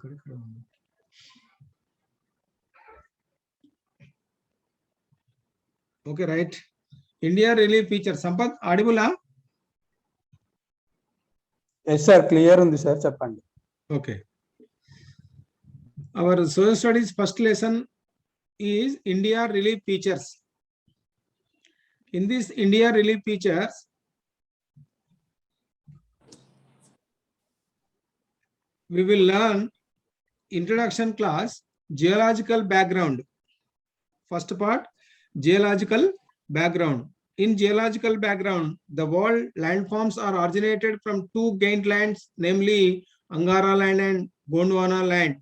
Okay, right. India relief feature. Sampath, audible? Yes, sir. Clear on this, sir. Chappandi. Okay. Our social studies first lesson is India relief features. In this India relief features, we will learn introduction class, geological background. First part, geological background. In geological background, the world landforms are originated from two giant lands, namely Angara land and Gondwana land.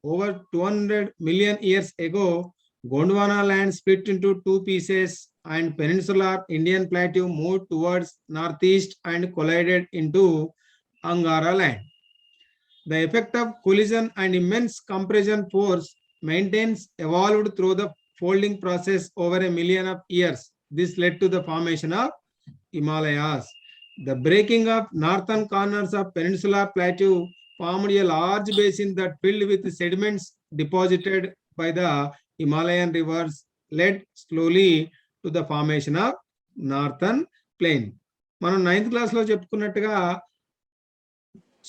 Over 200 million years ago, Gondwana land split into two pieces and peninsular Indian plateau moved towards northeast and collided into Angara land. The effect of collision and immense compression force maintains evolved through the folding process over a million of years. This led to the formation of Himalayas. The breaking of northern corners of peninsular plateau formed a large basin that filled with sediments deposited by the Himalayan rivers, led slowly to the formation of northern plain. మనం 9th class లో చెప్పుకున్నట్టుగా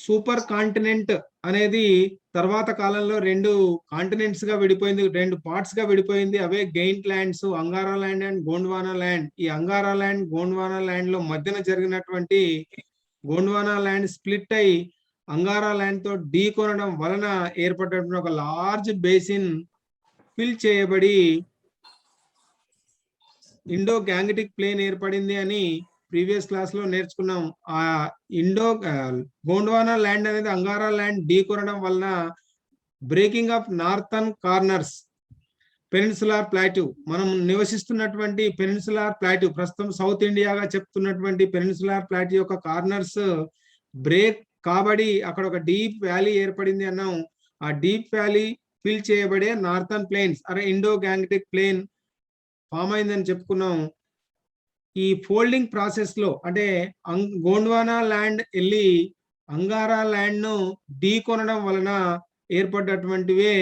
super continent అనేది తర్వాత కాలంలో రెండు continents గా విడిపోయింది, రెండు పార్ట్స్ గా విడిపోయింది. అవే giant lands, Angara land and Gondwana land. ఈ అంగారా ల్యాండ్, గోండ్వానా ల్యాండ్ లో మధ్యన జరిగినటువంటి గోండ్వానా ల్యాండ్ స్ప్లిట్ అయి అంగారా ల్యాండ్ తో ఢీ కొనడం వలన ఏర్పడినటువంటి ఒక లార్జ్ బేసిన్ ఫిల్ చేయబడి ఇండో గ్యాంగటిక్ ప్లేన్ ఏర్పడింది అని ప్రీవియస్ క్లాస్ లో నేర్చుకున్నాం. ఆ గోండ్వానా ల్యాండ్ అనేది అంగారా ల్యాండ్ ఢీ కొనడం వలన breaking off northern corners peninsular plateau, మనం నివసిస్తున్నటువంటి పెనిన్సులార్ ప్లాట్యూ, ప్రస్తుతం సౌత్ ఇండియాగా చెప్తున్నటువంటి పెనిన్సులార్ ప్లాట్యూ యొక్క కార్నర్స్ బ్రేక్ కాబడి అక్కడ ఒక డీప్ వ్యాలీ ఏర్పడింది అన్నాం. ఆ డీప్ వ్యాలీ ఫిల్ చేయబడే northern plains Indo Gangetic plain form అయిందని చెప్పుకున్నాం. ఈ ఫోల్డింగ్ ప్రాసెస్ లో అంటే గోండ్వానా ల్యాండ్ వెళ్ళి అంగారా ల్యాండ్ ను ఢీ కొనడం వలన ఏర్పడ్డటువంటివే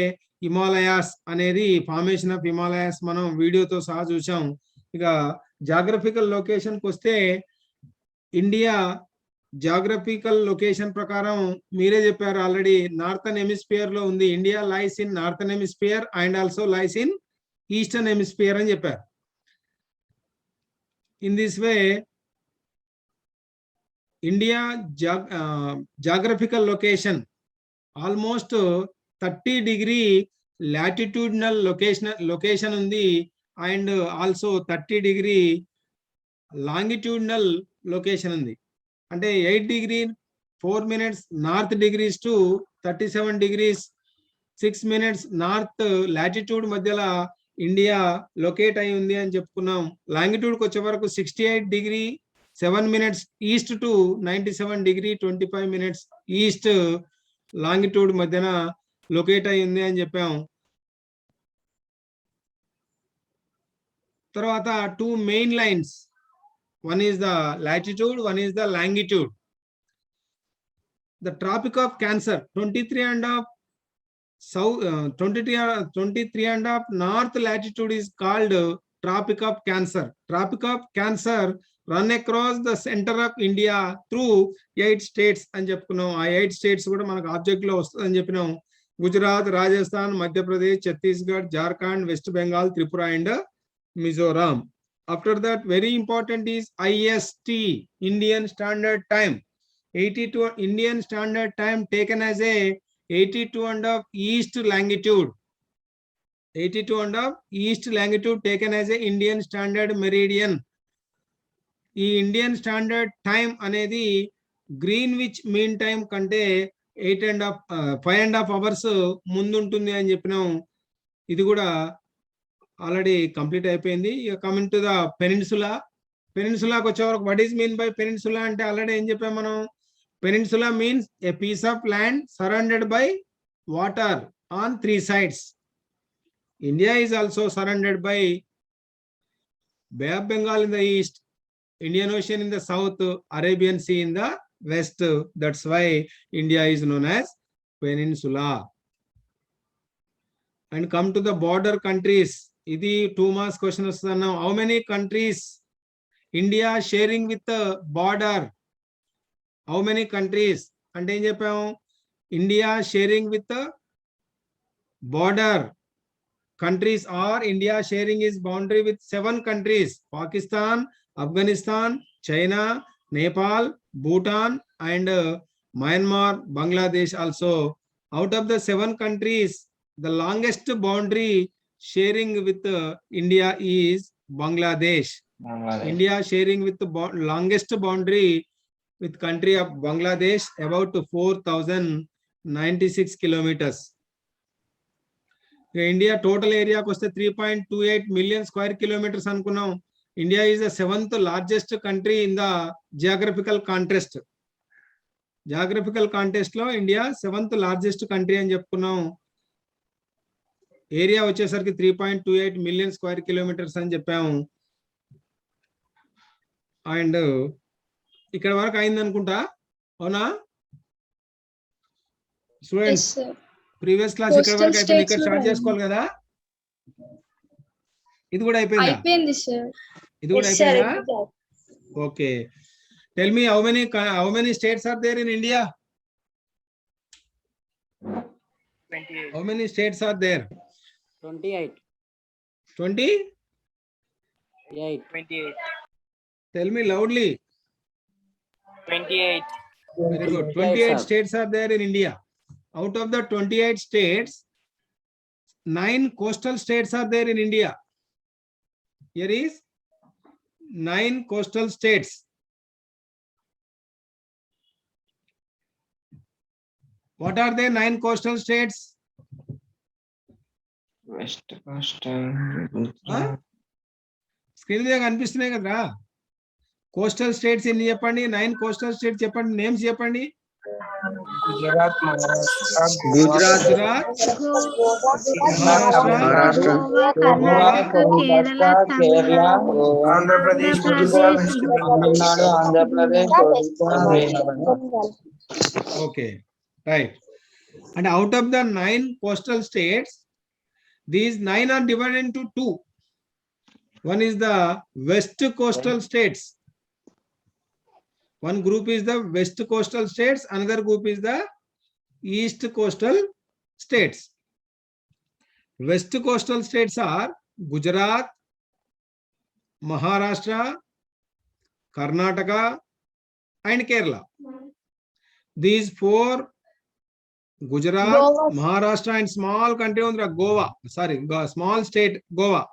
హిమాలయాస్ అనేది, ఫార్మేషన్ ఆఫ్ హిమాలయాస్ మనం వీడియోతో సహా చూసాం. ఇక జాగ్రఫికల్ లొకేషన్ కి వస్తే, ఇండియా జాగ్రఫికల్ లొకేషన్ ప్రకారం మీరే చెప్పారు ఆల్రెడీ, నార్థన్ హెమిస్ఫియర్ లో ఉంది. India lies in northern hemisphere and also lies in eastern hemisphere అని చెప్పారు. In this way, India geographical location almost 30-degree latitudinal location ఉంది and also 30-degree longitudinal location ఉంది. అంటే 8 degree 4 minutes north degrees to 37 degrees 6 minutes north latitude మధ్యలో India locate అయి ఉంది అని చెప్పుకున్నాం. లాంగిట్యూడ్కి వచ్చే వరకు 68 degree 7 minutes east to 97 degree 25 minutes east longitude మధ్యన లొకేట్ అయి ఉంది అని చెప్పాం. తర్వాత two main lines, one is the latitude, one is the longitude. The tropic of Cancer 23.5 south 23.5 north latitude is called Tropic of Cancer. Tropic of Cancer run across the center of India through 8 states అని చెప్పుకున్నాం. ఆ 8 states కూడా మనకు object లో వస్తుందని చెప్పినాం. Gujarat, Rajasthan, Madhya Pradesh, Chhattisgarh, Jharkhand, west Bengal, Tripura and Mizoram. After that very important is IST, Indian Standard Time. 82 Indian Standard Time taken as a 82.5 east longitude. 82.5 east longitude taken as a Indian Standard Meridian. ఈ Indian standard time అనేది Greenwich mean time కంటే 5.5 hours ముందుంటుంది అని చెప్పినాం. ఇది కూడా already complete అయిపోయింది. ఇక coming to the peninsula. పెనిన్సులాకి వచ్చే వరకు what is mean by peninsula అంటే ఆల్రెడీ ఏం చెప్పాం మనం. Peninsula means a piece of land surrounded by water on 3 sides. India is also surrounded by Bay of Bengal in the east, Indian Ocean in the south, Arabian Sea in the west. That's why India is known as Peninsula. And come to the border countries. Idi 2 marks question vastunda now. How many countries India sharing with the border? How many countries? అంటే ఏం చెప్పాము? India sharing with the border countries, or India sharing its boundary with 7 countries: Pakistan, Afghanistan, China, Nepal, Bhutan, and Myanmar, Bangladesh also. Out of the 7 countries, the longest boundary sharing with India is Bangladesh. India sharing with the longest boundary with country of Bangladesh about 4096 kilometers. India total area koste 3.28 million square kilometers anukunnam. India is the 7th largest country in the geographical contest. Geographical contest lo India 7th largest country అని చెప్పుకున్నాం. Area వచ్చేసరికి 3.28 million square kilometers అని చెప్పాము. And ఇక్కడ వరకు అయింది అనుకుంటా, అవునా స్టూడెంట్స్? ప్రీవియస్ క్లాస్ ఇక్కడ వరకు అయిపోయింది. ఇక్కడ స్టార్ట్ చేసుకోవాలి కదా. ఇది కూడా అయిపోయిందా? అయిపోయింది సార్. ఇది కూడా అయిపోయిందా? Okay. Tell me how many states are there in India? 28. How many states are there? 28. 20? 28. Tell me loudly. 28. Very good. 28 states are there in India. Out of the 28 states, 9 coastal states are there in India. Here is 9 coastal states. What are the 9 coastal states? West Coast. Screen మీద కనిపిస్తున్నాయి కదరా. Coastal states ఎన్ని చెప్పండి? 9 coastal states చెప్పండి. Names చెప్పండి. Gujarat, Maharashtra, Gujarat, Maharashtra, Kerala, Andhra Pradesh, Tamil Nadu, Andhra Pradesh, okay, right. And out of the 9 coastal states, these 9 are divided into 2. One is the west coastal states. One group is the west coastal states, another group is the east coastal states. West coastal states are Gujarat, Maharashtra, Karnataka, and Kerala. These 4, Gujarat, Goa. Maharashtra, and small country on the Goa, sorry, small state Goa.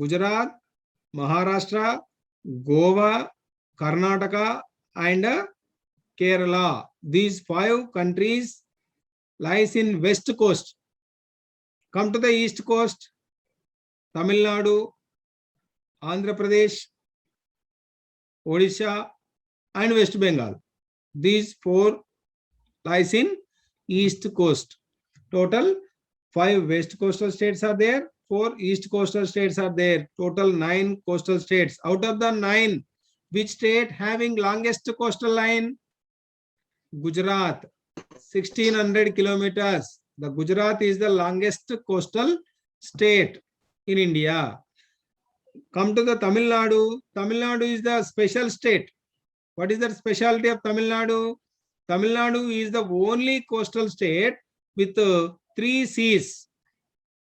Gujarat, Maharashtra, Goa, Karnataka, and Kerala. These 5 countries lies in west coast. Come to the east coast: Tamil Nadu, Andhra Pradesh, Odisha, and West Bengal. These 4 lies in east coast. Total 5 west coastal states are there, 4 east coastal states are there. Total 9 coastal states. Out of the 9, which state having longest coastal line? Gujarat, 1600 kilometers. The Gujarat is the longest coastal state in India. Come to the Tamil Nadu. Tamil Nadu is the special state. What is the specialty of Tamil Nadu? Tamil Nadu is the only coastal state with 3 seas.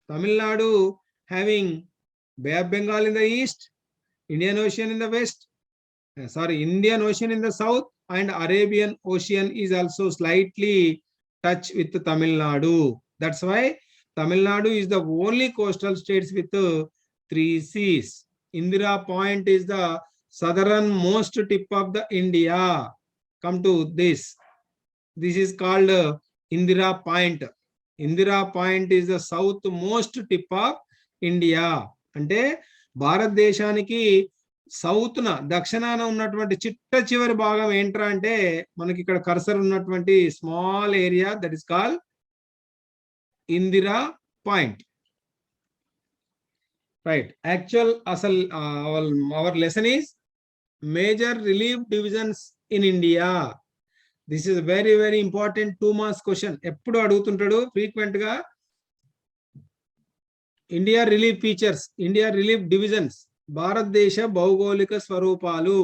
Tamil Nadu having Bay of Bengal in the east, Indian Ocean in the west, Indian Ocean in the south, and Arabian Ocean is also slightly touch with Tamil Nadu. That's why Tamil Nadu is the only coastal states with 3 seas. Indira Point is the southernmost tip of the India. Come to this. This is called Indira Point. Indira Point is the southmost tip of India. అంటే భారతదేశానికి south న దక్షిణాన ఉన్నటువంటి చిట్ట చివరి భాగం ఏంట్రా అంటే మనకి ఇక్కడ కర్సర్ ఉన్నటువంటి small area, that is call Indira point. Right. Actual అసలు our lesson is major relief divisions in India. This is very very important 2 marks question. ఎప్పుడు అడుగుతుంటాడు ఫ్రీక్వెంట్ గా. India relief features, India relief divisions, భారతదేశ భౌగోళిక స్వరూపాలు.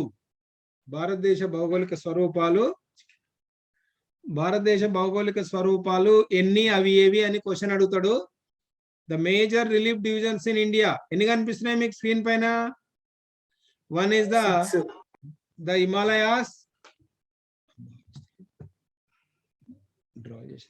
భారతదేశ భౌగోళిక స్వరూపాలు, భారతదేశ భౌగోళిక స్వరూపాలు ఎన్ని, అవి ఏవి అని క్వశ్చన్ అడుగుతాడు. The major relief divisions in India ఎన్ని కనిపిస్తున్నాయి మీకు స్క్రీన్ పైన? One is the Himalayas. Draw చేసి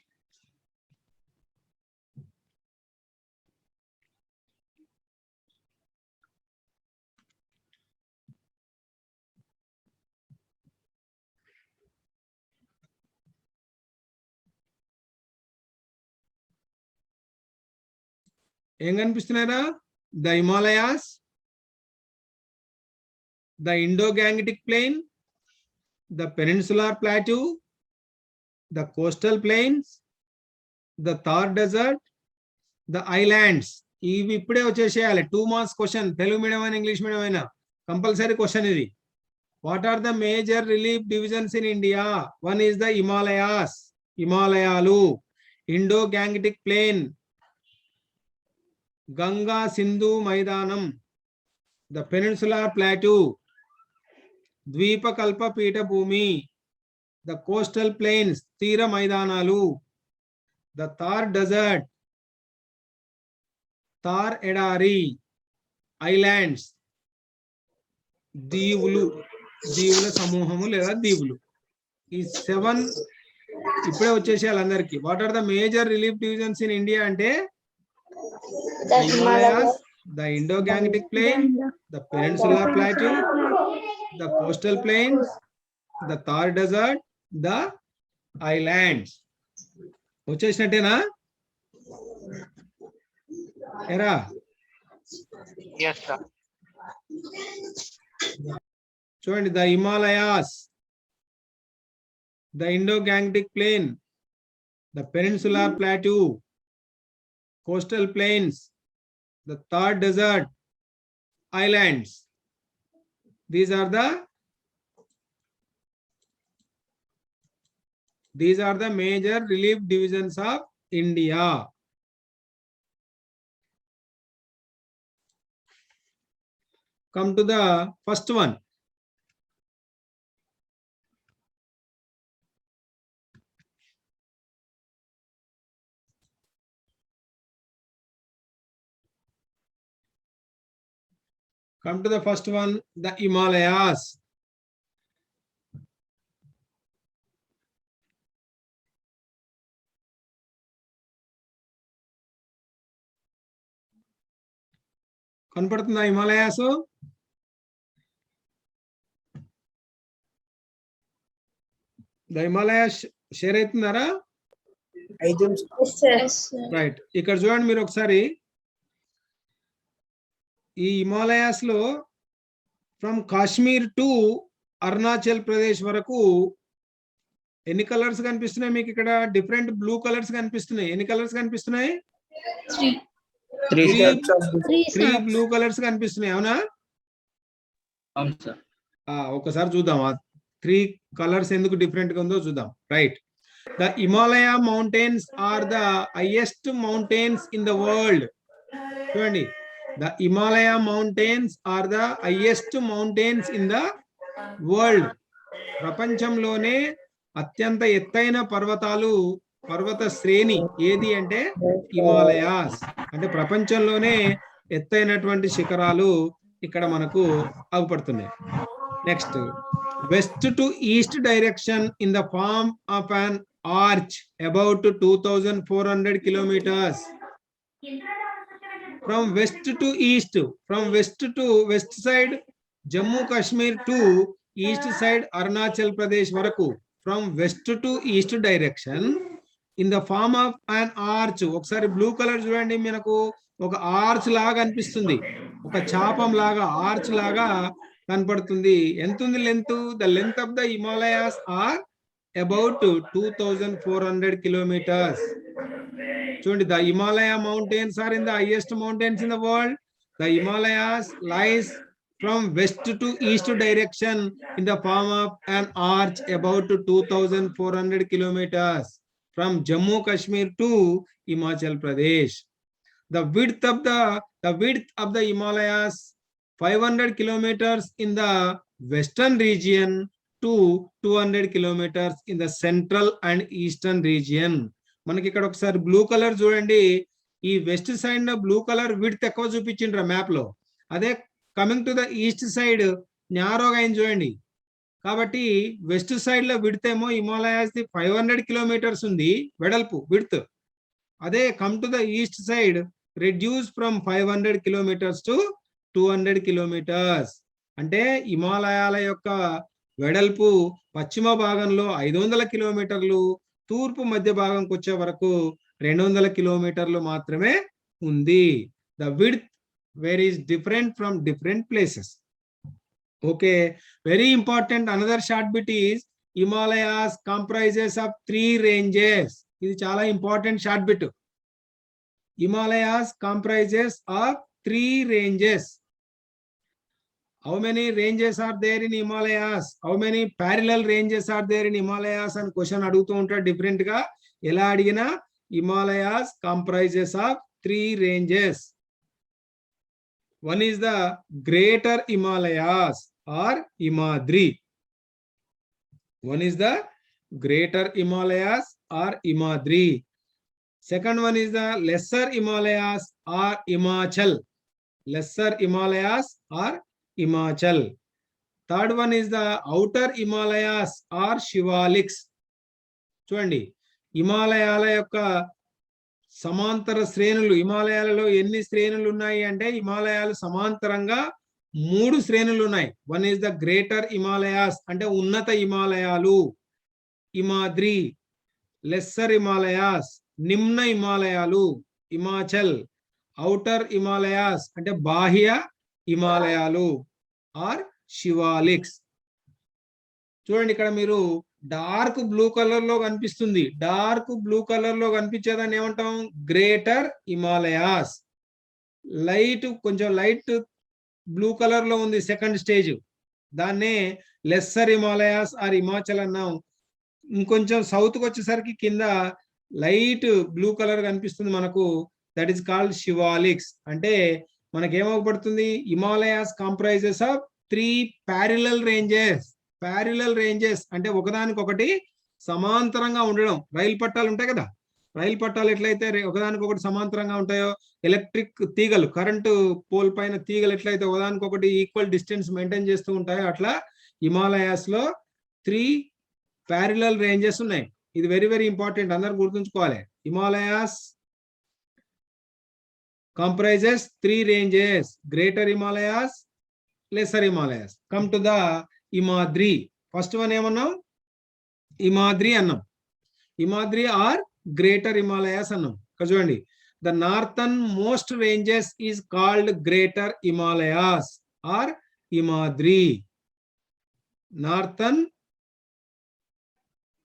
ఏం కనిపిస్తున్నారా? The Himalayas, the Indo Gangetic plain, the peninsular plateau, the coastal plains, the Thar desert, the islands. ఇవి ఇప్పుడే వచ్చేసేయాలి. 2 మార్క్స్ క్వశ్చన్. తెలుగు మీడియం అయినా ఇంగ్లీష్ మీడియం అయినా కంపల్సరీ క్వశ్చన్ ఇది. What are the major relief divisions in India? One is the Himalayas, హిమాలయాలు. Indo Gangetic plain, Ganga Sindhu మైదానం. The peninsular plateau, ద్వీపకల్ప పీఠభూమి. The coastal plains, తీర మైదానాలు. ద థార్ డెజర్ట్, థార్ ఎడారి. ఐలాండ్స్, దీవులు, దీవుల సమూహము లేదా దీవులు. ఈ 7 ఇప్పుడే వచ్చేసేయాలి అందరికి. What are the major relief divisions in India అంటే the Himalayas, the Indo-Gangetic Plain, the Peninsular Plateau, the coastal plains, the Thar Desert, the islands. వచ్చేసినట్టేనా? ఎరా? Yes, sir. చూడండి, the Himalayas, the Indo-Gangetic Plain, the Peninsular Plateau, coastal plains, the Thar Desert, islands. These are the major relief divisions of India. Come to the first one. Come to the first one, the Himalayas. కనపడుతుందా Himalayas? The Himalayas share అవుతున్నారా? Right. ఇక్కడ చూడండి మీరు ఒకసారి. ఈ Himalayas లో from Kashmir to Arunachal Pradesh వరకు ఎన్ని కలర్స్ కనిపిస్తున్నాయి మీకు? ఇక్కడ డిఫరెంట్ బ్లూ కలర్స్ కనిపిస్తున్నాయి. ఎన్ని కలర్స్ కనిపిస్తున్నాయి? 3 బ్లూ కలర్స్ కనిపిస్తున్నాయి. అవునా? ఒకసారి చూద్దాం ఆ 3 కలర్స్ ఎందుకు డిఫరెంట్ గా ఉందో చూద్దాం. Right. The Himalaya mountains are the highest mountains in the world. చూడండి, the Himalaya mountains are the highest mountains in the world. ప్రపంచంలోనే అత్యంత ఎత్తైన పర్వత శ్రేణి ఏది అంటే హిమాలయాస్. అంటే ప్రపంచంలోనే ఎత్తైనటువంటి శిఖరాలు ఇక్కడ మనకు అగుపడుతున్నాయి. Next, west to east direction in the form of an arch about 2400 kilometers. From west to east, from west side Jammu Kashmir to east side Arunachal Pradesh varaku, from west to east direction in the form of an arch. ఒకసారి blue colour చూడండి, మనకు ఒక arch లాగా అనిపిస్తుంది, ఒక చాపం లాగా arch లాగా కనపడుతుంది. ఎంత ఉంది length? The length of the Himalayas are about 2400 kilometers. చూడండి, the Himalaya mountains are in the highest mountains in the world. The Himalayas lies from west to east direction in the form of an arch about 2,400 kilometers from Jammu Kashmir to Himachal Pradesh. The width of the Himalayas 500 kilometers in the western region to 200 kilometers in the central and eastern region. మనకి ఇక్కడ ఒకసారి blue colour చూడండి. ఈ west side blue colour width ఎక్కువ చూపించిండ్రు map లో. అదే coming to the east side న్యారోగా అయింది చూడండి. కాబట్టి వెస్ట్ సైడ్ లో విడ్త్ ఏమో హిమాలయాస్ ది 500 కిలోమీటర్స్ ఉంది వెడల్పు విడ్త్. అదే come to the east side reduce from 500 kilometers to 200 kilometers. అంటే హిమాలయాల యొక్క వెడల్పు పశ్చిమ భాగంలో 500 కిలోమీటర్లు, తూర్పు మధ్య భాగంకి వచ్చే వరకు 200 కిలోమీటర్లు మాత్రమే ఉంది. The width varies different from different places. Okay, very important. Another short bit is Himalayas comprises of 3 ranges. ఇది చాలా important short bit. Himalayas comprises of 3 ranges. How many ranges are there in Himalayas? How many parallel ranges are there in Himalayas? And question adugutu unta different ga. Ela adigina Himalayas comprises of 3 ranges. One is the Greater Himalayas or Himadri. One is the Greater Himalayas or Himadri. Second one is the Lesser Himalayas or Himachal. Lesser Himalayas or Himachal. Third one is the Outer Himalayas or Shivaliks. చూడండి, హిమాలయాల యొక్క సమాంతర శ్రేణులు, హిమాలయాలలో ఎన్ని శ్రేణులు ఉన్నాయి అంటే హిమాలయాలు సమాంతరంగా 3 శ్రేణులు ఉన్నాయి. One is the greater Himalayas అంటే ఉన్నత హిమాలయాలు, హిమాద్రి. లెస్సర్ హిమాలయాస్ నిమ్న హిమాలయాలు, హిమాచల్. ఔటర్ హిమాలయాస్ అంటే బాహ్య హిమాలయాలు ఆర్ శివాలిక్స్. చూడండి, ఇక్కడ మీరు డార్క్ బ్లూ కలర్ లో కనిపిస్తుంది. డార్క్ బ్లూ కలర్ లో కనిపించేదాన్ని ఏమంటాం? గ్రేటర్ హిమాలయాస్. కొంచెం లైట్ బ్లూ కలర్ లో ఉంది సెకండ్ స్టేజ్, దాన్నే లెస్సర్ హిమాలయాస్ ఆర్ హిమాచల్ అన్నాం. ఇంకొంచెం సౌత్ కి వచ్చేసరికి కింద లైట్ బ్లూ కలర్ కనిపిస్తుంది మనకు, దట్ ఈస్ కాల్డ్ శివాలిక్స్. అంటే మనకేమవబడుతుంది? Himalayas comprises of 3 parallel ranges. Parallel ranges అంటే ఒకదానికొకటి సమాంతరంగా ఉండడం. రైలు పట్టాలు ఉంటాయి కదా, రైలు పట్టాలు ఎట్లయితే ఒకదానికొకటి సమాంతరంగా ఉంటాయో, ఎలక్ట్రిక్ తీగలు, కరెంటు పోల్ పైన తీగలు ఎట్లయితే ఒకదానికొకటి ఈక్వల్ డిస్టెన్స్ మెయింటైన్ చేస్తూ ఉంటాయో, అట్లా హిమాలయాస్ లో 3 parallel ranges ఉన్నాయి. ఇది వెరీ వెరీ ఇంపార్టెంట్, అందరు గుర్తుంచుకోవాలి. Himalayas comprises 3 ranges: greater Himalayas, lesser Himalayas. Come to the Himadri. First one ఏమన్నాం? హిమాద్రి అన్నాం. హిమాద్రి ఆర్ గ్రేటర్ హిమాలయాస్ అన్నాం. ఇక్కడ చూడండి, the northern most ranges is called greater Himalayas or Himadri.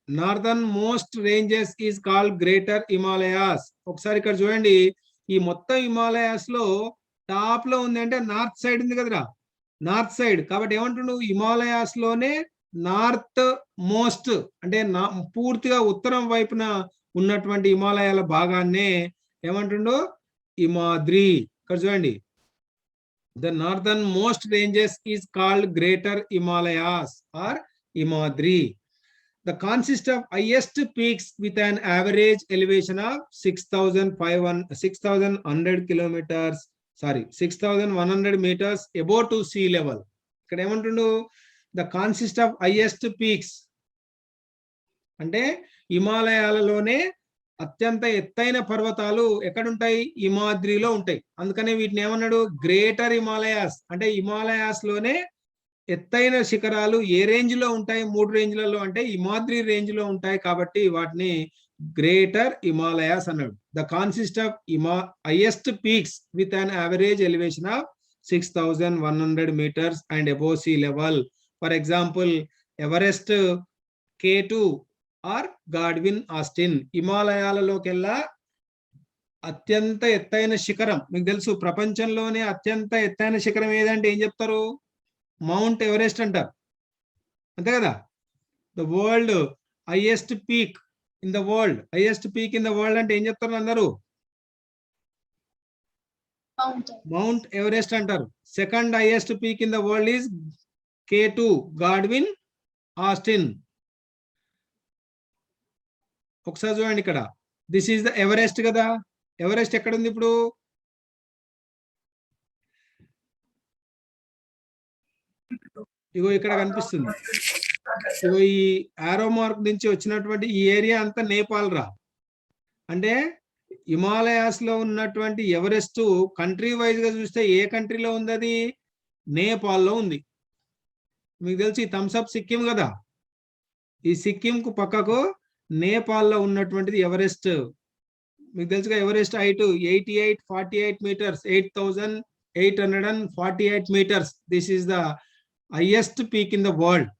Northern most ranges is called greater Himalayas. ఒకసారి ఇక్కడ చూడండి, ఈ మొత్తం హిమాలయాస్ లో టాప్ లో ఉంది అంటే నార్త్ సైడ్ ఉంది కదరా, నార్త్ సైడ్. కాబట్టి ఏమంటుండు? హిమాలయాస్ లోనే నార్త్ మోస్ట్ అంటే పూర్తిగా ఉత్తరం వైపున ఉన్నటువంటి హిమాలయాల భాగాన్నే ఏమంటుండు? హిమాద్రి. ఇక్కడ చూడండి, the northern most ranges is called greater Himalayas or Himadri. The consist of highest peaks with an average elevation of 6,100 kilometers, 6,100 meters above to sea level. ఇక్కడ ఏమంటుండు? The consist of highest peaks అంటే హిమాలయాలలోనే అత్యంత ఎత్తైన పర్వతాలు ఎక్కడుంటాయి? హిమాద్రిలో ఉంటాయి. అందుకనే వీటిని ఏమన్నాడు? గ్రేటర్ హిమాలయాస్. అంటే హిమాలయాస్ లోనే ఎత్తైన శిఖరాలు ఏ రేంజ్ లో ఉంటాయి? 3 రేంజ్లలో అంటే హిమాద్రి రేంజ్ లో ఉంటాయి. కాబట్టి వాటిని గ్రేటర్ హిమాలయాస్ అన్నాడు. The consist of highest peaks with an average elevation of 6,100 meters and above sea level. For example, Everest, K2 or Godwin Austen. హిమాలయాలలోకెల్లా అత్యంత ఎత్తైన శిఖరం మీకు తెలుసు, ప్రపంచంలోనే అత్యంత ఎత్తైన శిఖరం ఏదంటే ఏం చెప్తారు? మౌంట్ ఎవరెస్ట్ అంటారు, అంతే కదా. The world highest peak in the world, highest peak in the world అంటే ఏం చెప్తారు అందరూ? మౌంట్ ఎవరెస్ట్ అంటారు. Second highest peak in the world is K2 Godwin Austin. ఒకసారి చూడండి ఇక్కడ, దిస్ ఈజ్ ద ఎవరెస్ట్ కదా. ఎవరెస్ట్ ఎక్కడ ఉంది ఇప్పుడు? ఇగో ఇక్కడ కనిపిస్తుంది. ఇగో ఈ ఆరో మార్క్ నుంచి వచ్చినటువంటి ఈ ఏరియా అంతా నేపాల్ రా. అంటే హిమాలయాస్ లో ఉన్నటువంటి ఎవరెస్ట్ కంట్రీ వైజ్ గా చూస్తే ఏ కంట్రీలో ఉంది? అది నేపాల్లో ఉంది. మీకు తెలిసి థమ్స్అప్ సిక్కిం కదా, ఈ సిక్కిం కు పక్కకు నేపాల్లో ఉన్నటువంటిది ఎవరెస్ట్. మీకు తెలుసుగా Everest height 4848 meters, 8848 meters. This is the highest peak in the world.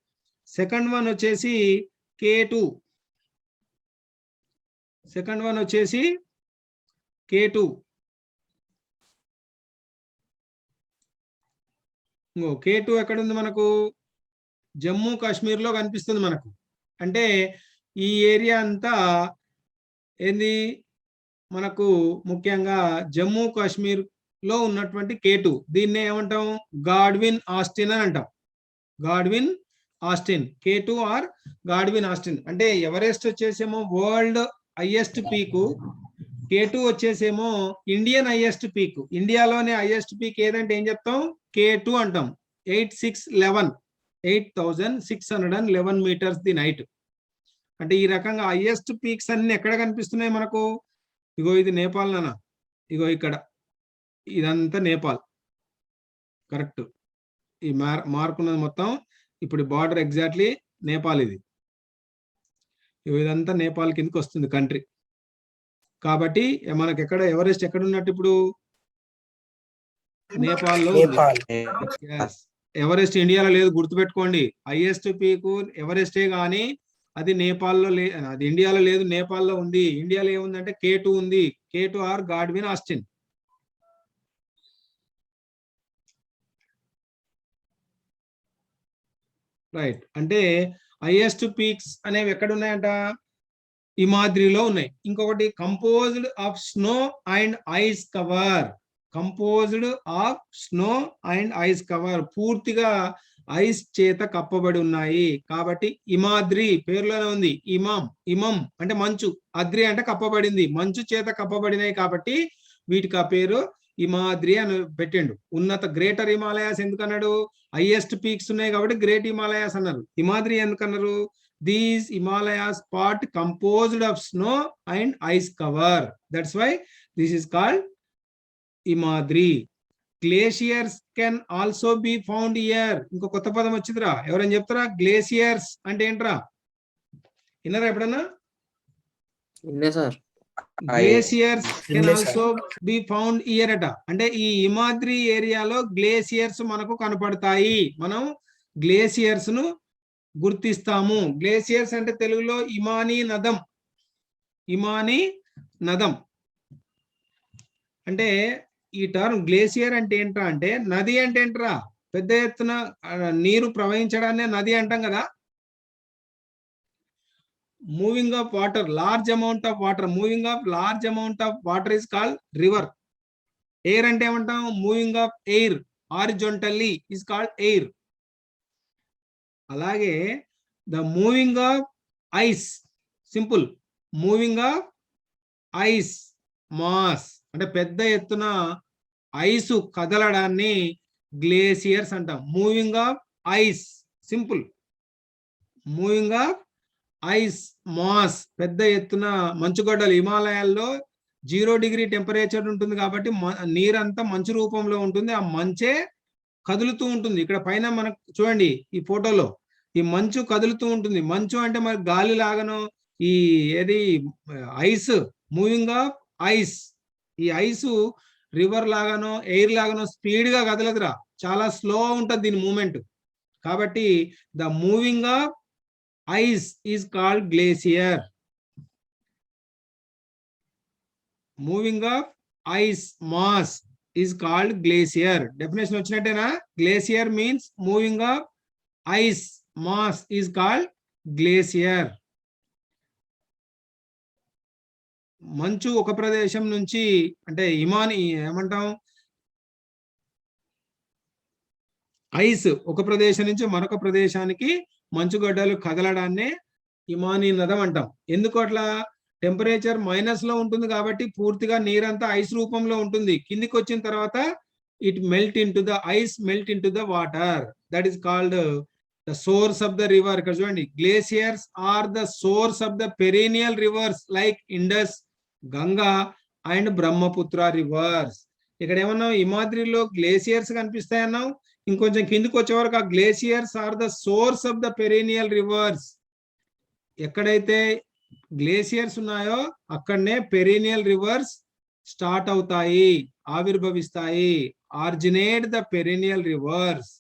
Second one వచ్చేసి K2. సెకండ్ వన్ వచ్చేసి K2. K2 ఎక్కడ ఉంది మనకు? జమ్మూ కాశ్మీర్ లో కనిపిస్తుంది మనకు. అంటే ఈ ఏరియా అంతా ఏంది మనకు? ముఖ్యంగా జమ్మూ కాశ్మీర్ లో ఉన్నటువంటి K2. దీన్నే ఏమంటాం? గాడ్విన్ ఆస్టిన్ అని అంటాం. Godwin Austen, K2 or Godwin Austen. అంటే ఎవరెస్ట్ వచ్చేసేమో వరల్డ్ హైయెస్ట్ పీకు, K2 వచ్చేసేమో ఇండియన్ హైయెస్ట్ పీక్. ఇండియాలోనే హైయెస్ట్ పీక్ ఏదంటే ఏం చెప్తాం? K2 అంటాం. 8611 meters ది నైట్. అంటే ఈ రకంగా హైయెస్ట్ పీక్స్ అన్ని ఎక్కడ కనిపిస్తున్నాయి మనకు? ఇగో ఇది నేపాల్ నాన్న, ఇగో ఇక్కడ ఇదంతా నేపాల్. కరెక్ట్, ఈ మార్క్ ఉన్నది మొత్తం. ఇప్పుడు బార్డర్ ఎగ్జాక్ట్లీ నేపాల్. ఇది ఇదంతా నేపాల్ కిందకి వస్తుంది కంట్రీ. కాబట్టి మనకి ఎక్కడ ఎవరెస్ట్ ఎక్కడ ఉన్నట్టు ఇప్పుడు? నేపాల్లో. ఎవరెస్ట్ ఇండియాలో లేదు, గుర్తుపెట్టుకోండి. హైయెస్ట్ పీక్ ఎవరెస్టే కానీ అది నేపాల్లో అది ఇండియాలో లేదు, నేపాల్లో ఉంది. ఇండియాలో ఏముందంటే K2 ఉంది. K2 or Godwin Austen. Right. అంటే హైయెస్ట్ పీక్స్ అనేవి ఎక్కడ ఉన్నాయంట? హిమాద్రిలో ఉన్నాయి. ఇంకొకటి composed of snow and ice cover. Composed of snow and ice cover, పూర్తిగా ఐస్ చేత కప్పబడి ఉన్నాయి. కాబట్టి హిమాద్రి పేరులోనే ఉంది. ఇమం అంటే మంచు, అద్రి అంటే కప్పబడింది, మంచు చేత కప్పబడినాయి. కాబట్టి వీటికి ఆ పేరు హిమాద్రి అని పెట్టిండు. ఉన్నత గ్రేటర్ హిమాలయాస్ ఎందుకన్నాడు? హైయెస్ట్ పీక్స్ ఉన్నాయి కాబట్టి గ్రేట్ హిమాలయాస్ అన్నారు. హిమాద్రి ఎందుకన్నారు? These Himalayas part composed of snow and ice cover. That's why this is called Himadri. Glaciers can also be found here. ఇంకో కొత్త పదం వచ్చిందిరా, ఎవరైనా చెప్తారా? గ్లేషియర్స్ అంటే ఏంట్రా? విన్నారా ఎప్పుడన్నా? Glaciers can also be found here అట. అంటే ఈ హిమాద్రి ఏరియాలో గ్లేషియర్స్ మనకు కనపడతాయి. మనం గ్లేషియర్స్ ను గుర్తిస్తాము. గ్లేషియర్స్ అంటే తెలుగులో హిమానీ నదం. హిమానీ నదం అంటే ఈ టర్మ్ గ్లేషియర్ అంటే ఏంట్రా అంటే నది అంటే ఏంట్రా? పెద్ద ఎత్తున నీరు ప్రవహించడాన్ని నది అంటాం కదా. Moving of water, large amount of water, moving of large amount of water is called river. Air అంటే ఏమంటాం? Moving of air horizontally is called air. అలాగే the moving of ice, simple, moving of ice mass అంటే పెద్ద ఎత్తున ice కదలడాన్ని glaciers అంటాం. Moving of ice, simple, moving of ice mass, పెద్ద ఎత్తున మంచుగడ్డలు. హిమాలయాల్లో 0 degree టెంపరేచర్ ఉంటుంది కాబట్టి నీరంతా మంచు రూపంలో ఉంటుంది. ఆ మంచే కదులుతూ ఉంటుంది. ఇక్కడ పైన మనకు చూడండి ఈ ఫోటోలో ఈ మంచు కదులుతూ ఉంటుంది. మంచు అంటే మరి గాలి లాగానో ఈ ఏది ఐస్, మూవింగ్ ఆఫ్ ఐస్. ఈ ఐసు రివర్ లాగానో ఎయిర్ లాగానో స్పీడ్ గా కదలదురా, చాలా స్లో ఉంటుంది దీని మూమెంట్. కాబట్టి the moving of ice is called glacier. Moving of ice mass is called glacier. Definition వచ్చినట్టేనా? Glacier means moving of ice mass is called glacier. మంచు ఒక ప్రదేశం నుంచి అంటే ఏమంటాం, ఐస్ ఒక ప్రదేశం నుంచి మరొక ప్రదేశానికి మంచుగడ్డలు కదలడాన్నే హిమానీ నదం అంటాం. ఎందుకు అట్లా? టెంపరేచర్ మైనస్ లో ఉంటుంది కాబట్టి పూర్తిగా నీరంతా ఐస్ రూపంలో ఉంటుంది. కిందికి వచ్చిన తర్వాత it melt into the ice, melt into the water. That is called the source of the river. ఇక్కడ చూడండి, glaciers are the source of the perennial rivers like Indus, Ganga and Brahmaputra rivers. ఇక్కడ ఏమన్నావు? హిమాద్రిలో glaciers కనిపిస్తాయన్నావు. ఇంకొంచెం కిందికి వచ్చే వరకు ఆ glaciers are the source of the perennial rivers. ఎక్కడైతే గ్లేసియర్స్ ఉన్నాయో అక్కడనే పెరీనియల్ రివర్స్ స్టార్ట్ అవుతాయి, ఆవిర్భవిస్తాయి. Originate the perennial reverse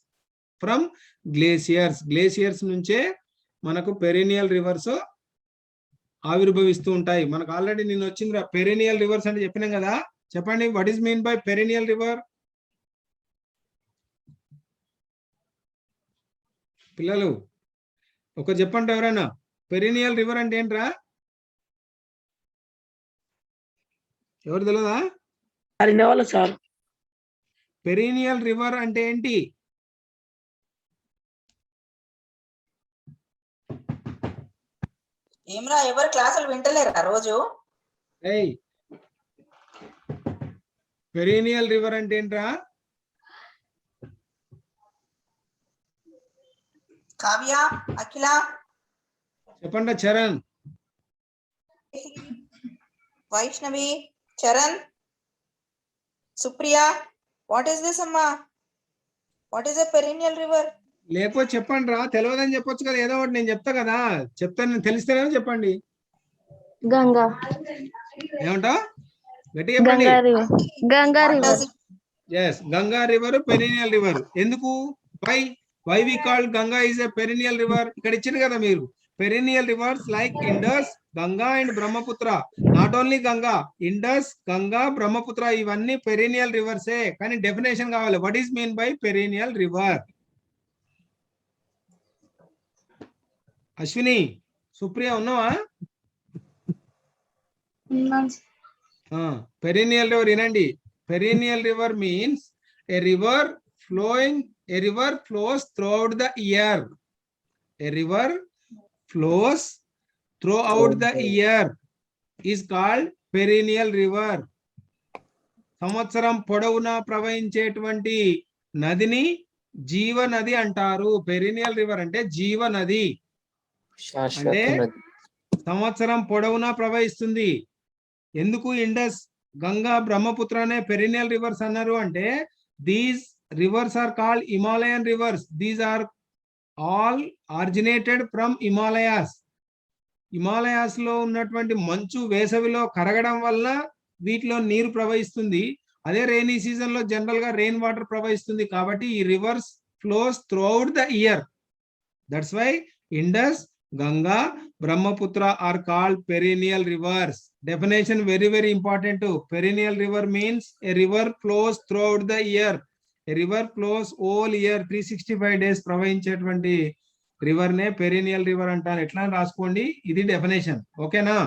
from glaciers. Glaciers నుంచే మనకు పెరీనియల్ రివర్స్ ఆవిర్భవిస్తూ ఉంటాయి. మనకు ఆల్రెడీ నేను వచ్చింది పెరీనియల్ రివర్స్ అంటే చెప్పినాం కదా. చెప్పండి, what is mean by perennial river? పిల్లలు ఒక చెప్పండి ఎవరైనా, పెరీనియల్ రివర్ అంటే ఏంట్రా? ఎవరు తెలియదా? సార్ పెరీనియల్ రివర్ అంటే ఏంటి? ఏమ్రా, ఎవరు క్లాసులు వింటలేరా రోజు? ఏయ్, పెరీనియల్ రివర్ అంటే ఏంట్రా? కావ్య, అఖిల, చెప్పండి. Charan, Vaishnavi, Charan, Supriya, what is this అమ్మా? What is a perennial river? లేకపోతే చెప్పండి రా. తెలియదని చెప్పొచ్చు కదా, ఏదో ఒకటి. నేను చెప్తా కదా, చెప్తాను. తెలిస్తేనే చెప్పండి. గంగా. ఏమంటావు? గట్టి చెప్పండి. Ganga river. Yes, Ganga river perennial river. ఎందుకు? Why we call Ganga is a perennial river? ఇక్కడ ఇచ్చింది కదా మీరు, perennial rivers like Indus, Ganga and Brahmaputra. Not only Ganga, Indus, Ganga, Brahmaputra ఇవన్నీ పెరీనియల్ రివర్సే. కానీ డెఫినేషన్ కావాలి. What is mean by perennial river? Ashwini, Supriya ఉన్నావా? పెరీనియల్ రివర్ వినండి. Perennial river means a river flows throughout the year. A river flows throughout the year is called perennial river. సంవత్సరం పొడవునా ప్రవహించేటువంటి నదిని జీవ నది అంటారు. పెరీనియల్ రివర్ అంటే జీవ నది. అంటే సంవత్సరం పొడవునా ప్రవహిస్తుంది. ఎందుకు ఇండస్, గంగా, బ్రహ్మపుత్ర అనే పెరీనియల్ రివర్స్ అన్నారు అంటే, these rivers are called Himalayan rivers. These are all originated from Himalayas. Himalayas లో ఉన్నటువంటి మంచు వేసవిలో కరగడం వల్ల వీటిలో నీరు ప్రవహిస్తుంది. అదే రెయినీ సీజన్ లో జనరల్ గా రెయిన్ వాటర్ ప్రవహిస్తుంది. కాబట్టి ఈ rivers flows throughout the year. That's why Indus, Ganga, Brahmaputra are called perennial rivers. Definition very, very important too. Perennial river means a river flows throughout the year. A river flows all year, 365 days ప్రవహించేటువంటి river నే perennial river అంటారు. ఎట్లా రాసుకోండి, ఇది definition. ఓకేనా?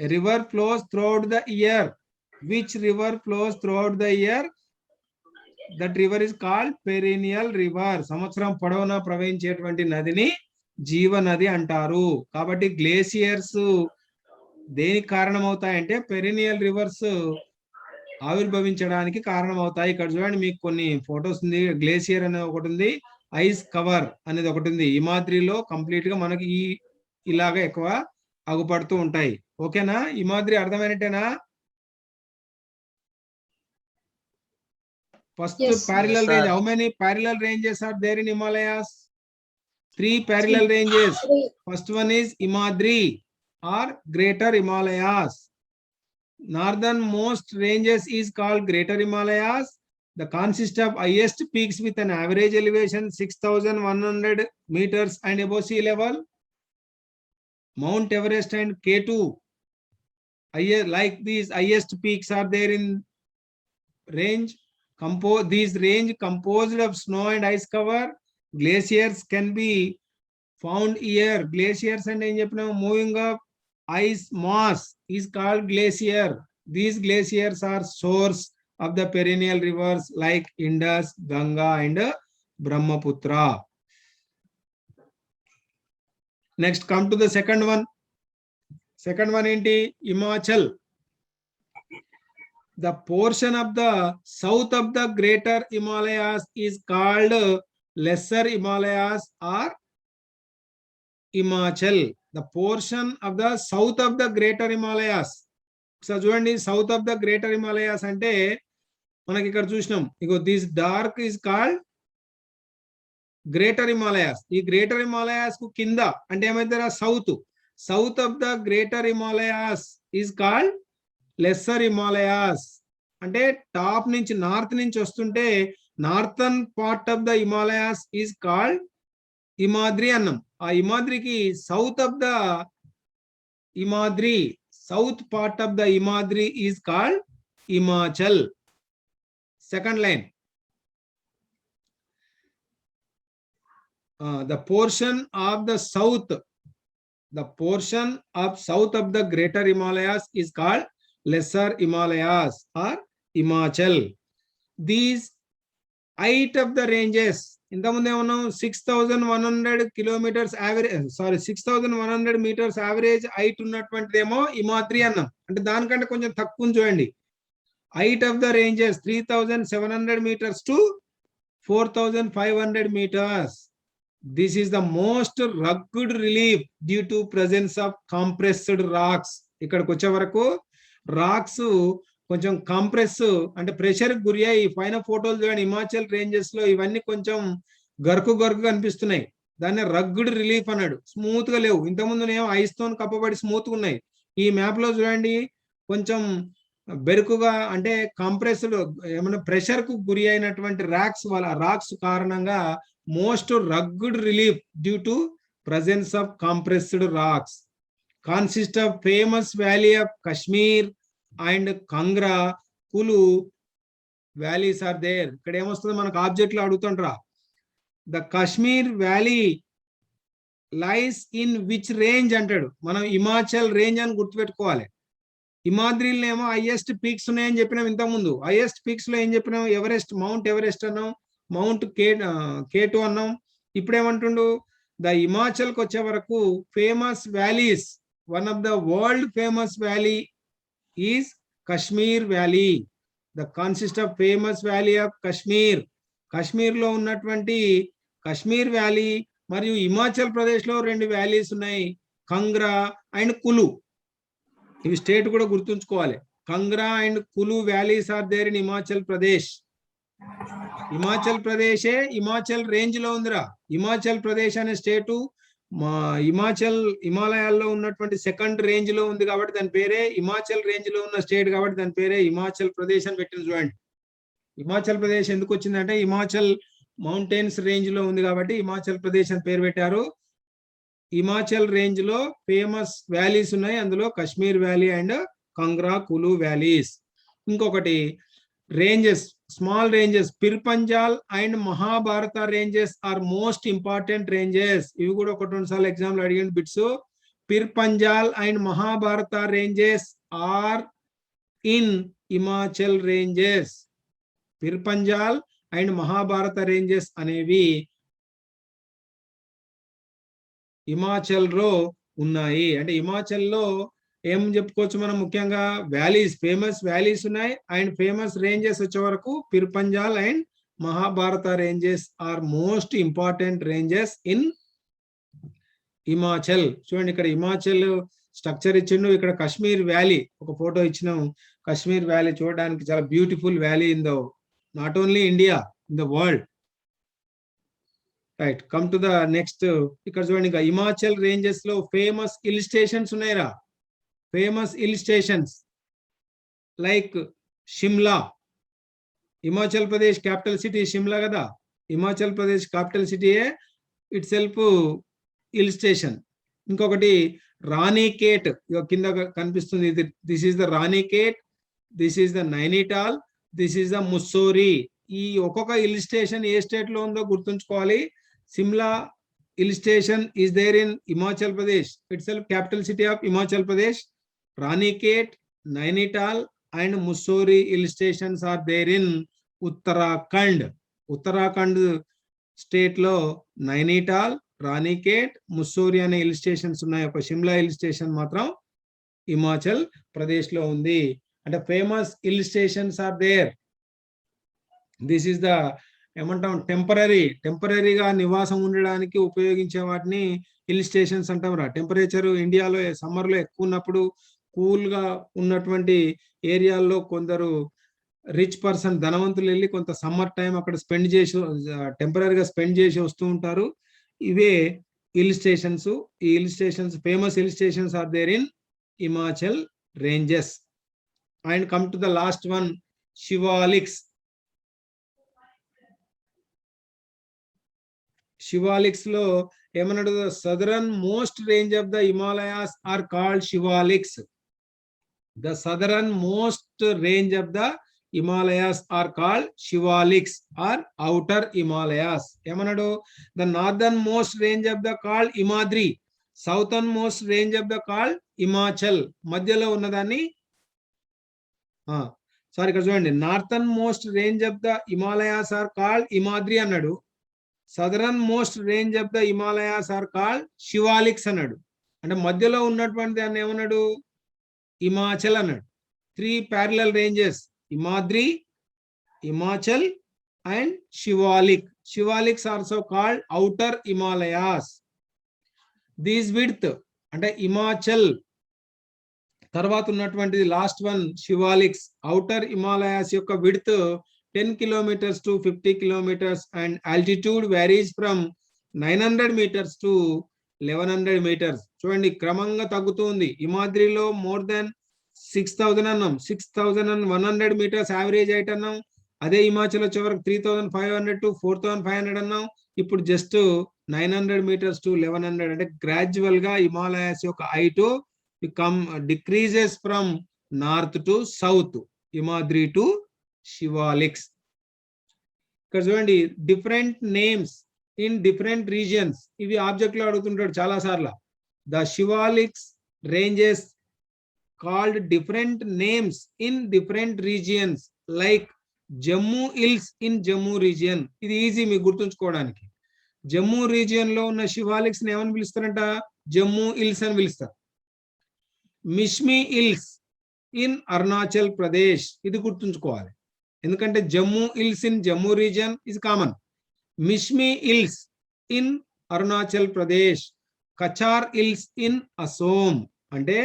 A river flows throughout the year. Which river flows throughout the year? That river is called perennial river. సంవత్సరం పొడవునా ప్రవహించేటువంటి నదిని జీవ నది అంటారు. కాబట్టి గ్లేసియర్స్ దేనికి కారణమవుతాయంటే పెరీనియల్ రివర్స్ ఆవిర్భవించడానికి కారణమవుతాయి. ఇక్కడ చూడండి, మీకు కొన్ని ఫొటోస్ ఉంది. గ్లేసియర్ అనేది ఒకటి ఉంది, ఐస్ కవర్ అనేది ఒకటి ఉంది. హిమాద్రిలో కంప్లీట్ గా మనకి ఇలాగా ఎక్కువ అగుపడుతూ ఉంటాయి. ఓకేనా? Himadri అర్థమైనట్టేనా? First, yes, parallel range. How many parallel ranges are there in Himalayas? 3 parallel ranges. First one is Himadri or Greater Himalayas. Northernmost ranges is called Greater Himalayas. The consist of highest peaks with an average elevation 6,100 meters and above sea level. Mount Everest and K2. Like these highest peaks are there in range composed of snow and ice cover. Glaciers can be found here. Glaciers and moving up ice mass is called glacier. These glaciers are source of the perennial rivers like Indus, Ganga and Brahmaputra. Next, come to the second one. Second one is Himachal. The portion of the south of the greater Himalayas is called lesser Himalayas or Himachal. The portion of the south of the greater Himalayas. So చూడండి, south of the greater Himalayas అంటే మనకి ఇక్కడ చూసినాం. ఇగో this dark is called greater Himalayas. ఈ greater Himalayas కు కింద అంటే ఏమైతారా south. South of the greater Himalayas is called lesser Himalayas. అంటే టాప్ నుంచి నార్త్ నుంచి వస్తుంటే northern part of the Himalayas is called Himadri అన్నాం. ఆ హిమాద్రికి south of the Himadri, south part of the Himadri is called Himachal. Second line, the portion of the south of the greater Himalayas is called lesser Himalayas or Himachal. These height of the ranges ఇంతకుముందు ఏమన్నాం 6100 kilometres average 6100 metres average height ఉన్నటువంటిదేమో హిమాద్రి అన్నాం. అంటే దానికంటే కొంచెం తక్కువ చూడండి. Height of the ranges 3700 meters to 4500 meters. This is the most rugged relief due to presence of compressed rocks. ఇక్కడికి వచ్చే వరకు రాక్స్ కొంచెం కంప్రెస్ అంటే ప్రెషర్ గురి అయ్యి పైన ఫోటోలు చూడండి. హిమాచల్ రేంజెస్ లో ఇవన్నీ కొంచెం గరుకు కనిపిస్తున్నాయి. దాన్ని రగ్గుడ్ రిలీఫ్ అన్నాడు. స్మూత్ గా లేవు. ఇంతకుముందు ఏమో ఐస్ తో కప్పబడి స్మూత్ గా ఉన్నాయి. ఈ మ్యాప్ లో చూడండి కొంచెం బెరుకుగా అంటే కంప్రెస్డ్ ఏమన్నా ప్రెషర్ కు గురి అయినటువంటి రాక్స్ కారణంగా most rugged relief due to presence of compressed rocks. Consist of famous valley of Kashmir and Kangra, Kulu valleys are there. ఇక్కడ ఏమొస్తుంది మనకు ఆబ్జెక్ట్ లో అడుగుతుంటారా. The Kashmir valley lies in which range అంటాడు. మనం హిమాచల్ రేంజ్ అని గుర్తుపెట్టుకోవాలి. హిమాద్రిలో ఏమో హైయెస్ట్ పీక్స్ ఉన్నాయని చెప్పినాం ఇంతకుముందు. హైయెస్ట్ పీక్స్ లో ఏం చెప్పినాం? ఎవరెస్ట్, మౌంట్ ఎవరెస్ట్ అన్నాం, మౌంట్ K2 అన్నాం. ఇప్పుడు ఏమంటుండు? ద హిమాచల్ కి వచ్చే వరకు famous valleys, one of the world famous valley is Kashmir valley. The consist of famous valley of Kashmir. Kashmir లో ఉన్నటువంటి కశ్మీర్ వ్యాలీ మరియు హిమాచల్ ప్రదేశ్ లో 2 వ్యాలీస్ ఉన్నాయి, కంగ్రా అండ్ కులు. ఇవి స్టేట్ కూడా గుర్తుంచుకోవాలి. Kangra and Kullu valleys are there in Himachal Pradesh. Himachal ప్రదేశే హిమాచల్ రేంజ్ లో ఉందిరా. హిమాచల్ ప్రదేశ్ అనే స్టేటు హిమాలయాల్లో ఉన్నటువంటి సెకండ్ రేంజ్ లో ఉంది కాబట్టి దాని పేరే హిమాచల్ రేంజ్ లో ఉన్న స్టేట్ కాబట్టి దాని పేరే హిమాచల్ ప్రదేశ్ అని పెట్టింది. చూడండి హిమాచల్ ప్రదేశ్ ఎందుకు వచ్చిందంటే హిమాచల్ మౌంటైన్స్ రేంజ్ లో ఉంది కాబట్టి హిమాచల్ ప్రదేశ్ అని పేరు పెట్టారు. హిమాచల్ రేంజ్ లో ఫేమస్ వ్యాలీస్ ఉన్నాయి, అందులో Kashmir valley and Kangra Kullu valleys. ఇంకొకటి ranges, small ranges, Pir Panjal and Mahabharata ranges are most important ranges. ఇవి కూడా 1-2 సార్లు ఎగ్జామ్ లో అడిగిన bits. Pir Panjal and Mahabharata ranges are in Himachal ranges. Pir Panjal and Mahabharata ranges అనేవి హిమాచల్ లో ఉన్నాయి. అంటే హిమాచల్ లో ఏం చెప్పుకోవచ్చు మనం? ముఖ్యంగా వ్యాలీస్, ఫేమస్ వ్యాలీస్ ఉన్నాయి అండ్ ఫేమస్ రేంజెస్ వచ్చే వరకు Pir Panjal and Mahabharata ranges are most important ranges in Himachal. చూడండి ఇక్కడ హిమాచల్ స్ట్రక్చర్ ఇచ్చిండు. ఇక్కడ కశ్మీర్ వ్యాలీ ఒక ఫోటో ఇచ్చినాం. కశ్మీర్ వ్యాలీ చూడడానికి చాలా beautiful valley in the not only India, in the world. Right, come to the next. ఇక్కడ చూడండి ఇంకా హిమాచల్ రేంజెస్ లో ఫేమస్ హిల్ స్టేషన్స్ ఉన్నాయిరా. Famous hill stations like Shimla. Himachal Pradesh capital city Shimla కదా. హిమాచల్ ప్రదేశ్ క్యాపిటల్ సిటీయే ఇట్ సెల్ఫ్ హిల్ స్టేషన్. ఇంకొకటి రాణికేట్ కింద కనిపిస్తుంది. This is the Ranikhet, this is the Nainital this is the Mussoorie. ఈ ఒక్కొక్క హిల్ స్టేషన్ ఏ స్టేట్ లో ఉందో గుర్తుంచుకోవాలి. Shimla hill station is there in Himachal Pradesh itself, capital city of Himachal Pradesh. Ranikhet, Nainital and Mussoorie hill stations are there in Uttarakhand. Uttarakhand state లో నైనిటాల్, రాణికేట్, ముస్సోరి అనే హిల్ స్టేషన్స్ ఉన్నాయి. ఒక సిమ్లా హిల్ స్టేషన్ మాత్రం హిమాచల్ ప్రదేశ్ లో ఉంది. అంటే famous hill stations are there. This is the ఏమంటాం, టెంపరీగా నివాసం ఉండడానికి ఉపయోగించే వాటిని హిల్ స్టేషన్స్ అంటాం రా. టెంపరేచర్ ఇండియాలో సమ్మర్ లో ఎక్కువ ఉన్నప్పుడు కూల్ గా ఉన్నటువంటి ఏరియాల్లో కొందరు రిచ్ పర్సన్, ధనవంతులు వెళ్ళి కొంత సమ్మర్ టైం అక్కడ స్పెండ్ చేసి టెంపరీగా స్పెండ్ చేసి వస్తూ ఉంటారు. ఇవే హిల్ స్టేషన్స్. ఈ hill stations, famous hill stations are there in Himachal ranges. And come to the last one, Shivaliks. Shivaliks లో ఏమన్నాడు, southern most range of the Himalayas are called Shivaliks. The southern most range of the Himalayas are called Shivaliks or outer Himalayas. ఏమన్నాడు, the northern most range of the called Himadri, southern most range of the called Himachal. మధ్యలో ఉన్నదాన్ని sorry ఇక్కడ చూడండి, northern most range of the Himalayas are called Himadri అన్నాడు. Southern most range of the Himalayas are called Shivaliks అన్నాడు. అంటే మధ్యలో ఉన్నటువంటి దాన్ని ఏమన్నాడు, హిమాచల్ అన్నాడు. 3 parallel ranges, Himadri, Himachal and Shivalik. Shivaliks also called outer Himalayas. These width అంటే హిమాచల్ తర్వాత ఉన్నటువంటిది last one Shivaliks. Outer Himalayas యొక్క width 10 kilometers to 50 kilometers and altitude varies from 900 meters to 1100 meters. చూడండి క్రమంగా తగ్గుతుంది. హిమాద్రిలో మోర్ దాన్ 6000 అన్నాం, 6100 meters యావరేజ్ హైట్ అన్నాం. అదే హిమాచల్ వచ్చే వరకు 3500 to 4500 అన్నాం. ఇప్పుడు జస్ట్ 900 meters to 1100. అంటే గ్రాడ్యువల్ గా హిమాలయాస్ యొక్క height decreases from north to south, Himadri to Shivaliks. ఇక్కడ చూడండి, different names in different regions. ఇవి ఆబ్జెక్ట్ లో అడుగుతుంటాడు చాలా సార్లు. The Shivaliks ranges called different names in different regions like Jammu hills in Jammu region. ఇది ఈజీ మీకు గుర్తుంచుకోవడానికి. జమ్మూ రీజియన్ లో ఉన్న శివాలిక్స్ ని ఏమని పిలుస్తారంట, జమ్మూ హిల్స్ అని పిలుస్తారు. మిష్మి హిల్స్ ఇన్ అరుణాచల్ ప్రదేశ్, ఇది గుర్తుంచుకోవాలి. ఎందుకంటే Jammu hills in Jammu region is common. Mishmi hills in Arunachal Pradesh, Cachar hills in Assam. అంటే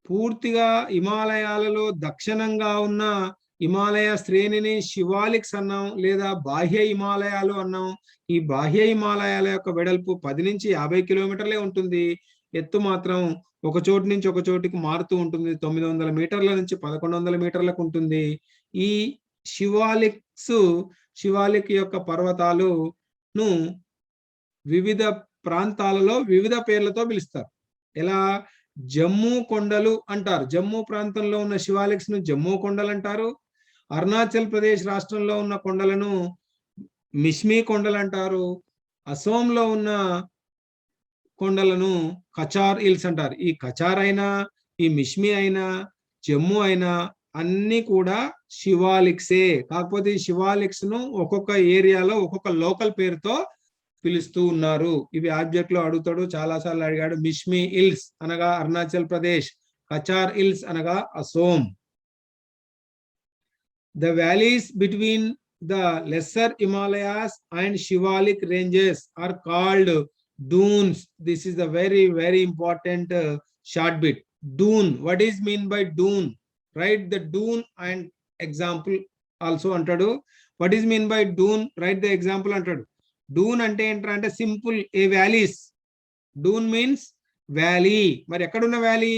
పూర్తిగా హిమాలయాలలో దక్షిణంగా ఉన్న హిమాలయ శ్రేణిని శివాలిక్స్ అన్నాం, లేదా బాహ్య హిమాలయాలు అన్నాం. ఈ బాహ్య హిమాలయాల యొక్క వెడల్పు 10 నుంచి 50 కిలోమీటర్లే ఉంటుంది. ఎత్తు మాత్రం ఒక చోటు నుంచి ఒక చోటికి మారుతూ ఉంటుంది. 900 మీటర్ల నుంచి 1100 మీటర్లకు ఉంటుంది. ఈ శివాలిక్ యొక్క పర్వతాలను వివిధ ప్రాంతాలలో వివిధ పేర్లతో పిలుస్తారు. ఎలా, జమ్మూ కొండలు అంటారు. జమ్మూ ప్రాంతంలో ఉన్న శివాలిక్స్ ను జమ్మూ కొండలు అంటారు. అరుణాచల్ ప్రదేశ్ రాష్ట్రంలో ఉన్న కొండలను మిష్మి కొండలు అంటారు. అసోంలో ఉన్న కొండలను కచార్ హిల్స్ అంటారు. ఈ కచార్ అయినా, ఈ మిష్మి అయినా, జమ్మూ అయినా అన్ని కూడా శివాలిక్సే. కాకపోతే ఈ శివాలిక్స్ ను ఒక్కొక్క ఏరియాలో ఒక్కొక్క లోకల్ పేరుతో పిలుస్తూ ఉన్నారు. ఇవి ఆబ్జెక్ట్ లో అడుగుతాడు, చాలా సార్లు అడిగాడు. మిష్మి హిల్స్ అనగా అరుణాచల్ ప్రదేశ్, కచార్ హిల్స్ అనగా Assam. The valleys between the Lesser Himalayas and Shivalik ranges are called dunes. This is a very very important short bit. Dune, what is mean by dune? Write the dune and example also antadu. What is mean by dune? Write the example antadu. Dune ante enta simple a valleys. Dune means valley. Mari ekkadunna valley?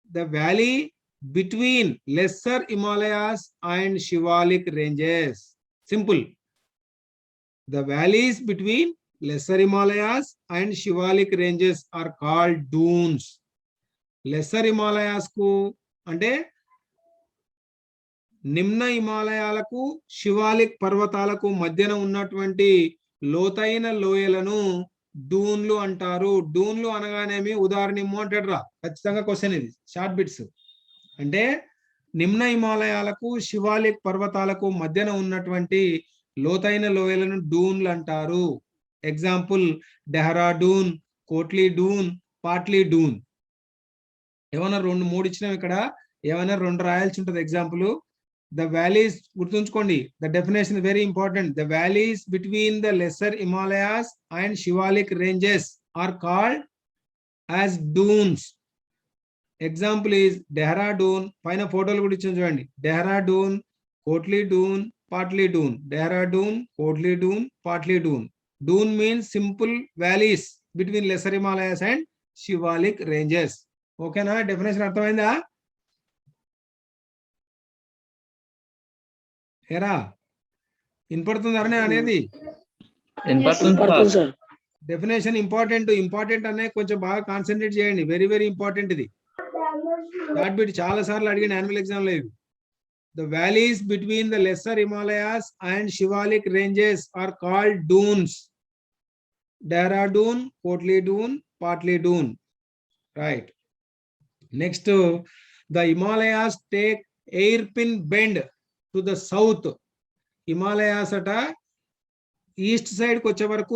The valley between lesser Himalayas and Shivalik ranges. Simple. The valleys between lesser Himalayas and Shivalik ranges are called dunes. Lesser Himalayas ku ante నిమ్న హిమాలయాలకు శివాలిక్ పర్వతాలకు మధ్యన ఉన్నటువంటి లోతైన లోయలను డూన్లు అంటారు. డూన్లు అనగానేమి ఉదాహరణ ఇమ్ము అంటాడు రా, ఖచ్చితంగా క్వశ్చన్ ఇది, షార్ట్ బిట్స్. అంటే నిమ్న హిమాలయాలకు శివాలిక్ పర్వతాలకు మధ్యన ఉన్నటువంటి లోతైన లోయలను డూన్లు అంటారు. ఎగ్జాంపుల్ డెహ్రాడూన్, కోట్లీ డూన్, పాట్లీ డూన్. ఏమైనా 2-3 ఇచ్చినాం ఇక్కడ, ఏమైనా 2 రాయాల్సి ఉంటుంది ఎగ్జాంపుల్. ద వ్యాలీస్, గుర్తుంచుకోండి, the definition very important. The valleys between the Lesser Himalayas and Shivalik ranges are called as duns. Example is Dehradun. పైన ఫోటోలు కూడా ఇచ్చాను చూడండి. Dehradun, Kotli Dun, Patli Dun. Dehradun, Kotli Dun, Patli Dun. Dun means simple valleys between Lesser Himalayas and Shivalik ranges. ఓకేనా? డెఫినేషన్ అర్థమైందా? ఏరా వినపడుతుందనే అనేది? సార్. డెఫినేషన్ ఇంపార్టెంట్ అనే కొంచెం బాగా కాన్సన్ట్రేట్ చేయండి. వెరీ వెరీ ఇంపార్టెంట్ ఇది. షార్ట్ బిట్ చాలా సార్లు అడిగిన యాన్యువల్ ఎగ్జామ్ లో. The valleys between the lesser Himalayas and Shivalik ranges are called dunes. Dehradun, Kotli Dune, Patli Dune. Right. Next, the Himalayas take hairpin bend to the south. Himalayas ata east side ku వచ్చే వరకు,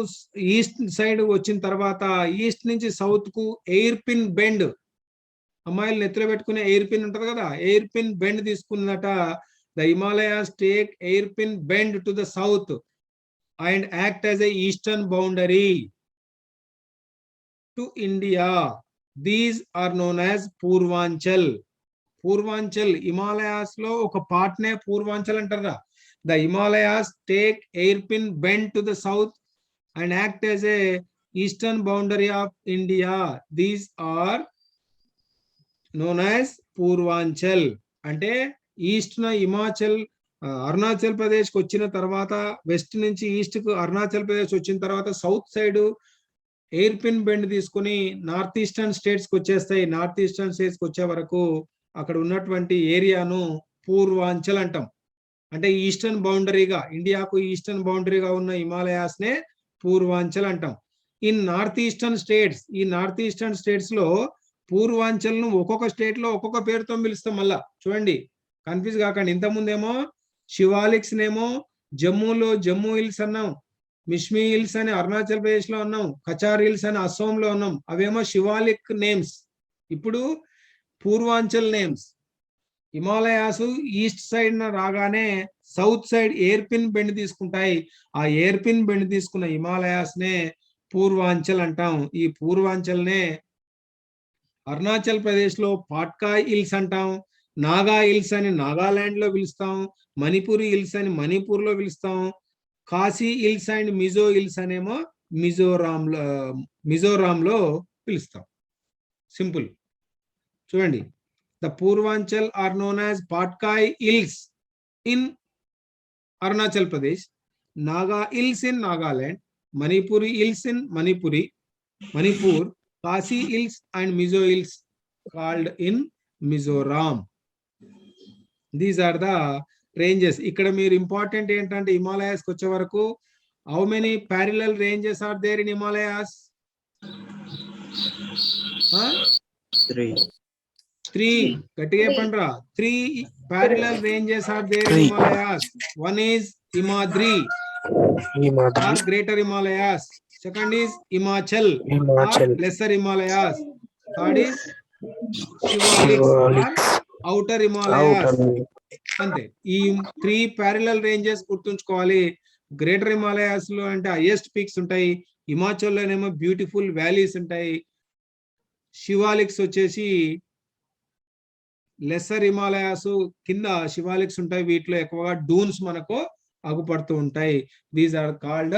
east side వచ్చిన తర్వాత east నుంచి south కు air pin bend, అమ్మాయిలు నెత్తిలో పెట్టుకునే air pin ఉంటది కదా, ఎయిర్ పిన్ బెండ్ తీసుకున్నట. The Himalayas take hair pin bend to the south and act as a eastern boundary to India. These are known as Purvanchal. Purvanchal Himalayas లో ఒక పార్ట్ నే పూర్వాంచల్ అంటారా. The Himalayas take hair pin bend to the south and act as a eastern boundary of India. These are known as Purvanchal. అంటే east న హిమాచల్, అరుణాచల్ ప్రదేశ్ కి వచ్చిన తర్వాత, west నుంచి ఈస్ట్ కు అరుణాచల్ ప్రదేశ్ వచ్చిన తర్వాత south side hair pin bend తీసుకుని నార్త్ ఈస్టర్న్ స్టేట్స్ కి వచ్చేస్తాయి. నార్త్ ఈస్టర్న్ స్టేట్స్ కి వచ్చే వరకు అక్కడ ఉన్నటువంటి ఏరియాను పూర్వాంచల్ అంటాం. అంటే ఈస్టర్న్ బౌండరీగా, ఇండియాకు ఈస్టర్న్ బౌండరీగా ఉన్న హిమాలయాస్ నే పూర్వాంచల్ అంటాం. ఇన్ నార్త్ ఈస్టర్న్ స్టేట్స్, ఈ నార్త్ ఈస్టర్న్ స్టేట్స్ లో పూర్వాంచల్ ను ఒక్కొక్క స్టేట్ లో ఒక్కొక్క పేరుతో పిలుస్తాం. మళ్ళా చూడండి, కన్ఫ్యూజ్ కాకండి. ఇంతకుముందేమో శివాలిక్స్ నేమో జమ్మూలో జమ్మూ హిల్స్ అన్నాం, మిష్మి హిల్స్ అని అరుణాచల్ ప్రదేశ్ లో ఉన్నాం, కచార్ హిల్స్ అని అస్సాం లో ఉన్నాం. అవేమో శివాలిక్ నేమ్స్. ఇప్పుడు Purvanchal names. Himalayas east side రాగానే south side hair pin bend తీసుకుంటాయి. ఆ ఎయిర్ పిన్ బెండ్ తీసుకున్న హిమాలయాస్ నే పూర్వాంచల్ అంటాం. ఈ పూర్వాంచల్ నే అరుణాచల్ ప్రదేశ్ లో పాట్కాయ్ హిల్స్ అంటాం, నాగా హిల్స్ అని నాగాలాండ్ లో పిలుస్తాం, మణిపూరి హిల్స్ అని మణిపూర్ లో పిలుస్తాం, Khasi hills and Mizo hills అనేమో మిజోరాం లో పిలుస్తాం. సింపుల్. చూడండి, the Purvanchal are known as Patkai hills in Arunachal Pradesh, Naga hills in Nagaland, Manipuri hills in Manipur, Khasi Hills and Mizo Hills called in Mizoram. These are the ranges. ఇక్కడ మీరు ఇంపార్టెంట్ ఏంటంటే హిమాలయాస్ కి వచ్చే వరకు how many parallel ranges are there in Himalayas? 3. గట్టిగా చెప్పండి రా. 3 parallel ranges are there in Himalayas. One is Himadri or Greater Himalayas. Second is Himachal or Lesser Himalayas. Third is Shivaliks or Outer Himalayas. అంతే. ఈ 3 parallel ranges గుర్తుంచుకోవాలి. Greater Himalayas లో అంటే highest peaks ఉంటాయి, Himachal లోనేమో beautiful valleys ఉంటాయి, శివాలిక్స్ వచ్చేసి lesser Himalayas కింద శివాలిక్స్ ఉంటాయి. వీటిలో ఎక్కువగా డూన్స్ మనకు అగుపడుతూ ఉంటాయి. These are called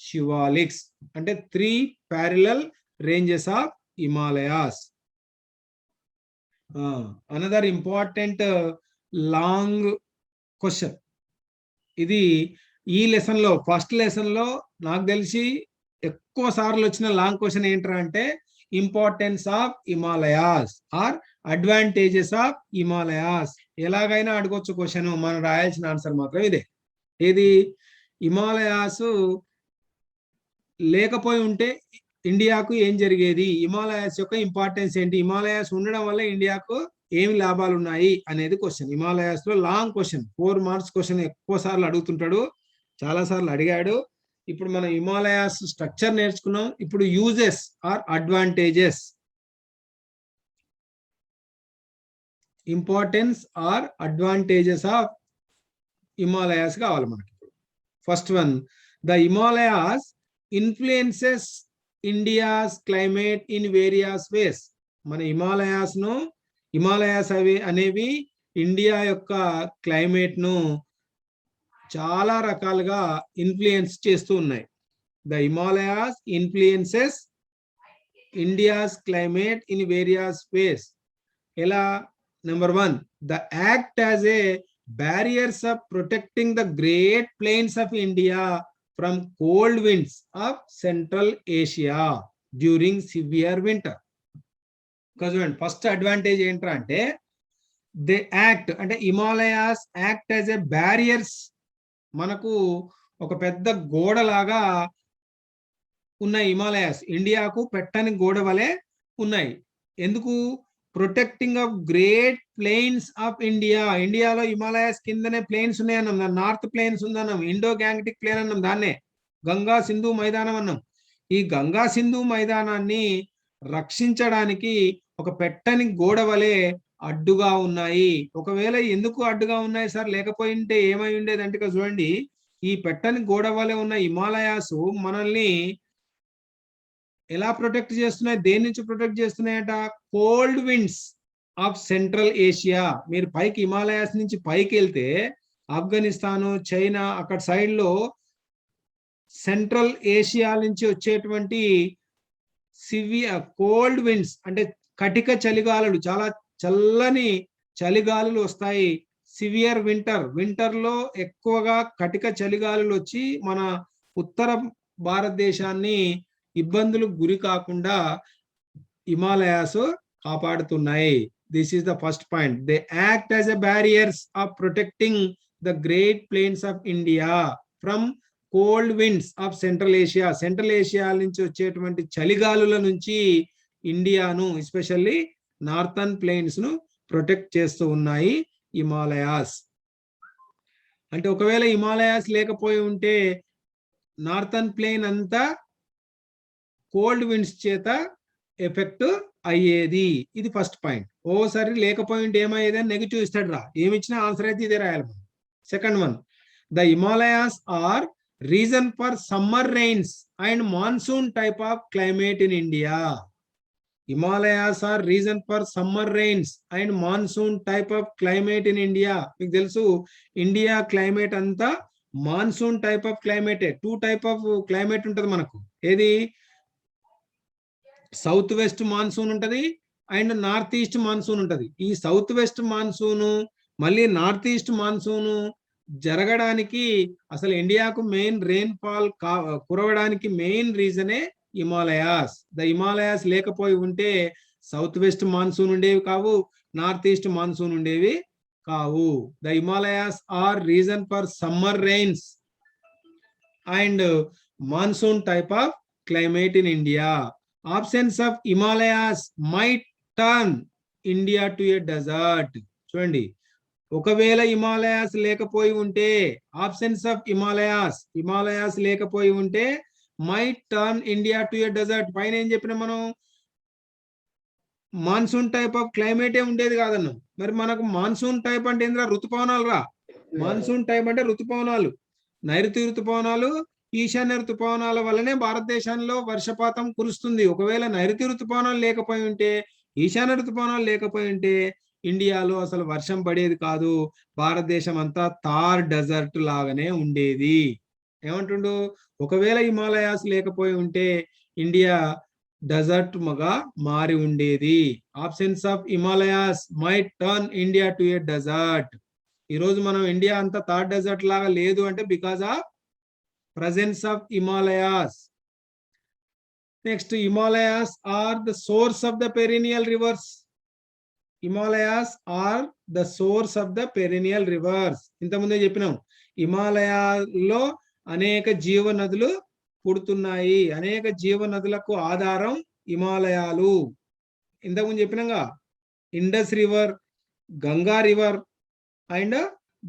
Shivaliks. అంటే 3 parallel ranges of Himalayas. Another important long question. ఇది ఈ లెసన్ లో, ఫస్ట్ లెసన్ లో నాకు తెలిసి ఎక్కువ సార్లు వచ్చిన లాంగ్ క్వశ్చన్ ఏంట్రా అంటే importance of Himalayas or advantages of Himalayas. ఎలాగైనా అడగొచ్చు క్వశ్చన్, మనం రాయాల్సిన ఆన్సర్ మాత్రం ఇదే. ఏది? హిమాలయాస్ లేకపోయి ఉంటే ఇండియాకు ఏం జరిగేది, హిమాలయాస్ యొక్క ఇంపార్టెన్స్ ఏంటి, హిమాలయాస్ ఉండడం వల్ల ఇండియాకు ఏమి లాభాలు ఉన్నాయి అనేది క్వశ్చన్. హిమాలయాస్ లో లాంగ్ క్వశ్చన్, 4 మార్క్స్ క్వశ్చన్ ఎక్కువ సార్లు అడుగుతుంటాడు, చాలా సార్లు అడిగాడు. ఇప్పుడు మనం హిమాలయాస్ స్ట్రక్చర్ నేర్చుకున్నాం. ఇప్పుడు uses or advantages, importance or advantages of Himalayas కావాలి మనకి. First one, the Himalayas influences India's climate in various ways. మన హిమాలయాస్ అనేవి ఇండియా యొక్క క్లైమేట్ ను చాలా రకాలుగా ఇన్ఫ్లుయెన్స్ చేస్తూ ఉన్నాయి. The Himalayas influences India's climate in various ways. ఎలా? Number 1, the act as a barriers of protecting the great plains of India from cold winds of Central Asia during severe winter. Because first advantage ఏంట్రా అంటే, they act అంటే Himalayas act as ఏ barriers, మనకు ఒక పెద్ద గోడలాగా ఉన్నాయి హిమాలయాస్, ఇండియాకు పెట్టని గోడ వలె ఉన్నాయి. ఎందుకు? Protecting of great plains of India. ఇండియాలో హిమాలయాస్ కిందనే ప్లెయిన్స్ ఉన్నాయన్నాం, నార్త్ ప్లెయిన్స్ ఉందన్నాం, ఇండో గ్యాంగటిక్ ప్లేన్ అన్నాం, దాన్నే గంగా సింధు మైదానం అన్నాం. ఈ గంగా సింధు మైదానాన్ని రక్షించడానికి ఒక పెట్టని గోడ వలె అడ్డుగా ఉన్నాయి. ఒకవేళ ఎందుకు అడ్డుగా ఉన్నాయి సార్, లేకపోయింటే ఏమై ఉండేది అంటే చూడండి, ఈ పెట్టని గోడ వలె ఉన్న హిమాలయాస్ మనల్ని ఎలా ప్రొటెక్ట్ చేస్తున్నాయి, దేని నుంచి ప్రొటెక్ట్ చేస్తున్నాయట? Cold winds of central Asia. మీరు పైకి హిమాలయాస్ నుంచి పైకి వెళ్తే ఆఫ్ఘనిస్తాను, చైనా అక్కడ సైడ్ లో సెంట్రల్ ఏషియా నుంచి వచ్చేటువంటి కోల్డ్ విండ్స్ అంటే కటిక చలిగాలులు, చాలా చల్లని చలిగాలులు వస్తాయి. సివియర్ వింటర్ లో ఎక్కువగా కటిక చలిగాలులు వచ్చి మన ఉత్తర భారతదేశాన్ని ఇబ్బందులకు గురి కాకుండా హిమాలయాస్ కాపాడుతున్నాయి. This is the first point. They act as a barriers of protecting the great plains of India from cold winds of central Asia. Central Asia నుంచి వచ్చేటువంటి చలిగాలుల నుంచి ఇండియాను, ఎస్పెషల్లీ నార్థన్ ప్లేన్స్ ను ప్రొటెక్ట్ చేస్తూ ఉన్నాయి హిమాలయాస్. అంటే ఒకవేళ హిమాలయాస్ లేకపోయి ఉంటే నార్థన్ ప్లేన్ అంతా కోల్డ్ విండ్స్ చేత ఎఫెక్ట్ అయ్యేది. ఇది ఫస్ట్ పాయింట్. ఓసారి లేకపోయి ఉంటే ఏమయ్యేది అని నెగిటివ్ ఇస్తాడు రా, ఏమి ఇచ్చినా ఆన్సర్ అయితే ఇదే రాయాలి. Second one, the Himalayas are reason for summer rains and monsoon type of climate in India. Himalayas are reason for summer rains and monsoon type of climate in India. మీకు తెలుసు ఇండియా క్లైమేట్ అంతా మాన్సూన్ టైప్ ఆఫ్ క్లైమేటే. 2 type of climate ఉంటది మనకు. ఏది? South west monsoon ఉంటది and north east monsoon ఉంటది. ఈ సౌత్ వెస్ట్ మాన్సూన్ మళ్ళీ నార్త్ ఈస్ట్ మాన్సూన్ జరగడానికి అసలు ఇండియాకు మెయిన్ రెయిన్ ఫాల్ కురవడానికి మెయిన్ రీజనే హిమాలయాస్. ద హిమాలయాస్ లేకపోయి ఉంటే సౌత్ వెస్ట్ మాన్సూన్ ఉండేవి కావు, నార్త్ ఈస్ట్ మాన్సూన్ ఉండేవి కావు. The Himalayas are reason for summer rains and monsoon type of climate in India. Absence of Himalayas might turn India to a desert. చూడండి, ఒకవేళ హిమాలయాస్ లేకపోయి ఉంటే, ఆబ్సెన్స్ ఆఫ్ హిమాలయాస్ లేకపోయి ఉంటే might turn India to a desert. పైన ఏం చెప్పినా మనం మాన్సూన్ టైప్ ఆఫ్ క్లైమేటే ఉండేది కాదన్నాం. మరి మనకు మాన్సూన్ టైప్ అంటే ఏంద్రా? ఋతుపవనాలు రా. మాన్సూన్ టైప్ అంటే ఋతుపవనాలు, నైరుతి ఋతుపవనాలు, ఈశాన్య ఋతుపవనాల వల్లనే భారతదేశంలో వర్షపాతం కురుస్తుంది. ఒకవేళ నైరుతి ఋతుపవనాలు లేకపోయి ఉంటే, ఈశాన్య ఋతుపవనాలు లేకపోయి ఉంటే ఇండియాలో అసలు వర్షం పడేది కాదు. భారతదేశం అంతా థార్ డెజర్ట్ లాగానే ఉండేది. ఏమంటుండు? ఒకవేళ హిమాలయాస్ లేకపోయి ఉంటే ఇండియా డెజర్ట్ గా మారి ఉండేది. Absence of Himalayas might turn India to a desert. ఈరోజు మనం ఇండియా అంతా థార్ డెజర్ట్ లాగా లేదు అంటే because of presence of Himalayas. Next, Himalayas are the source of the perennial rivers. Himalayas are the source of the perennial rivers. ఇంతకుముందే చెప్పినాం, హిమాలయాల్లో అనేక జీవ నదులు పుడుతున్నాయి. అనేక జీవ నదులకు ఆధారం హిమాలయాలు. ఇంతకుముందు చెప్పినాగా, Indus river, Ganga river and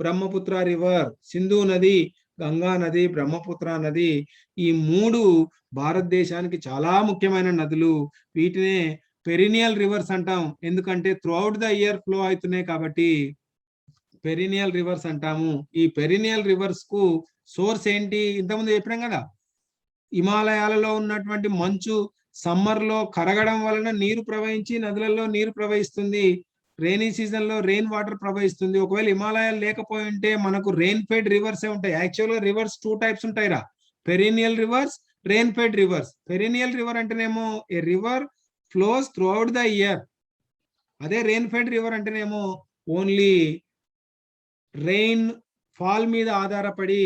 Brahmaputra river. Sindhu నది, గంగా నది, బ్రహ్మపుత్ర నది, ఈ మూడు భారతదేశానికి చాలా ముఖ్యమైన నదులు. వీటినే పెరినియల్ రివర్స్ అంటాం. ఎందుకంటే త్రూఅవుట్ ద ఇయర్ ఫ్లో అవుతున్నాయి కాబట్టి పెరినియల్ రివర్స్ అంటాము. ఈ పెరినియల్ రివర్స్ కు సోర్స్ ఏంటి? ఇంతకుముందు చెప్పినాం కదా, హిమాలయాలలో ఉన్నటువంటి మంచు సమ్మర్ లో కరగడం వలన నీరు ప్రవహించి నదులలో నీరు ప్రవహిస్తుంది. రెయినీ సీజన్ లో రెయిన్ వాటర్ ప్రవహిస్తుంది. ఒకవేళ హిమాలయాలు లేకపోయి ఉంటే మనకు రెయిన్ ఫెడ్ రివర్స్ ఉంటాయి. యాక్చువల్ గా రివర్స్ 2 టైప్స్ ఉంటాయిరా, perennial rivers, rain fed rivers. Perennial river అంటేనేమో a river flows throughout the year. అదే రెయిన్ ఫెడ్ రివర్ అంటేనేమో ఓన్లీ రెయిన్ ఫాల్ మీద ఆధారపడి,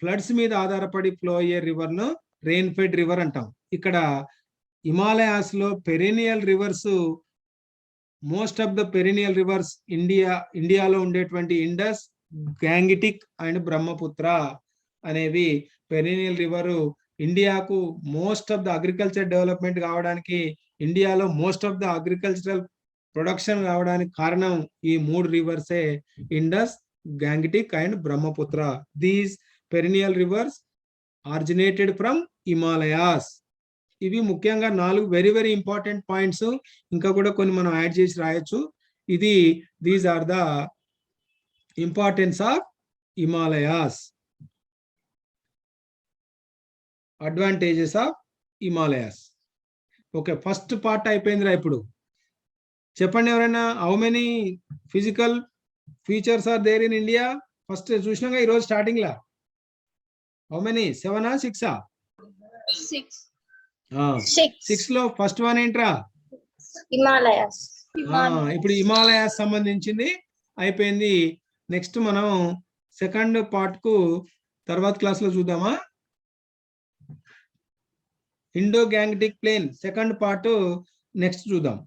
ఫ్లడ్స్ మీద ఆధారపడి ఫ్లో అయ్యే రివర్ ను రెయిన్ ఫెడ్ రివర్ అంటాం. ఇక్కడ హిమాలయాస్ లో perennial rivers, most of the perennial rivers ఇండియాలో ఉండేటువంటి ఇండస్, గ్యాంగిటిక్ అండ్ బ్రహ్మపుత్ర అనేవి పెరినియల్ రివర్. ఇండియాకు most of the agriculture development కావడానికి, ఇండియాలో most of the agricultural production కావడానికి కారణం ఈ 3 రివర్సే, Indus, Gangetic and Brahmaputra. These perennial rivers originated from Himalayas. ఇవి ముఖ్యంగా 4 వెరీ వెరీ ఇంపార్టెంట్ పాయింట్స్. ఇంకా కూడా కొన్ని మనం యాడ్ చేసి రాయొచ్చు. ఇది these are the importance of Himalayas, advantages of Himalayas. Okay, first part అయిపోయిందిరా. ఇప్పుడు చెప్పండి ఎవరైనా, how many physical features are there in India? First చూసినాగా ఈరోజు స్టార్టింగ్ లా. How many? 7 or 6? 6 లో ఫస్ట్ వన్ ఏంట్రా? హిమాలయాస్. ఇప్పుడు హిమాలయాస్ సంబంధించింది అయిపోయింది. నెక్స్ట్ మనం సెకండ్ పార్ట్ కు తర్వాత క్లాస్ లో చూద్దామా. Indo Gangetic plain second part next చూద్దాం.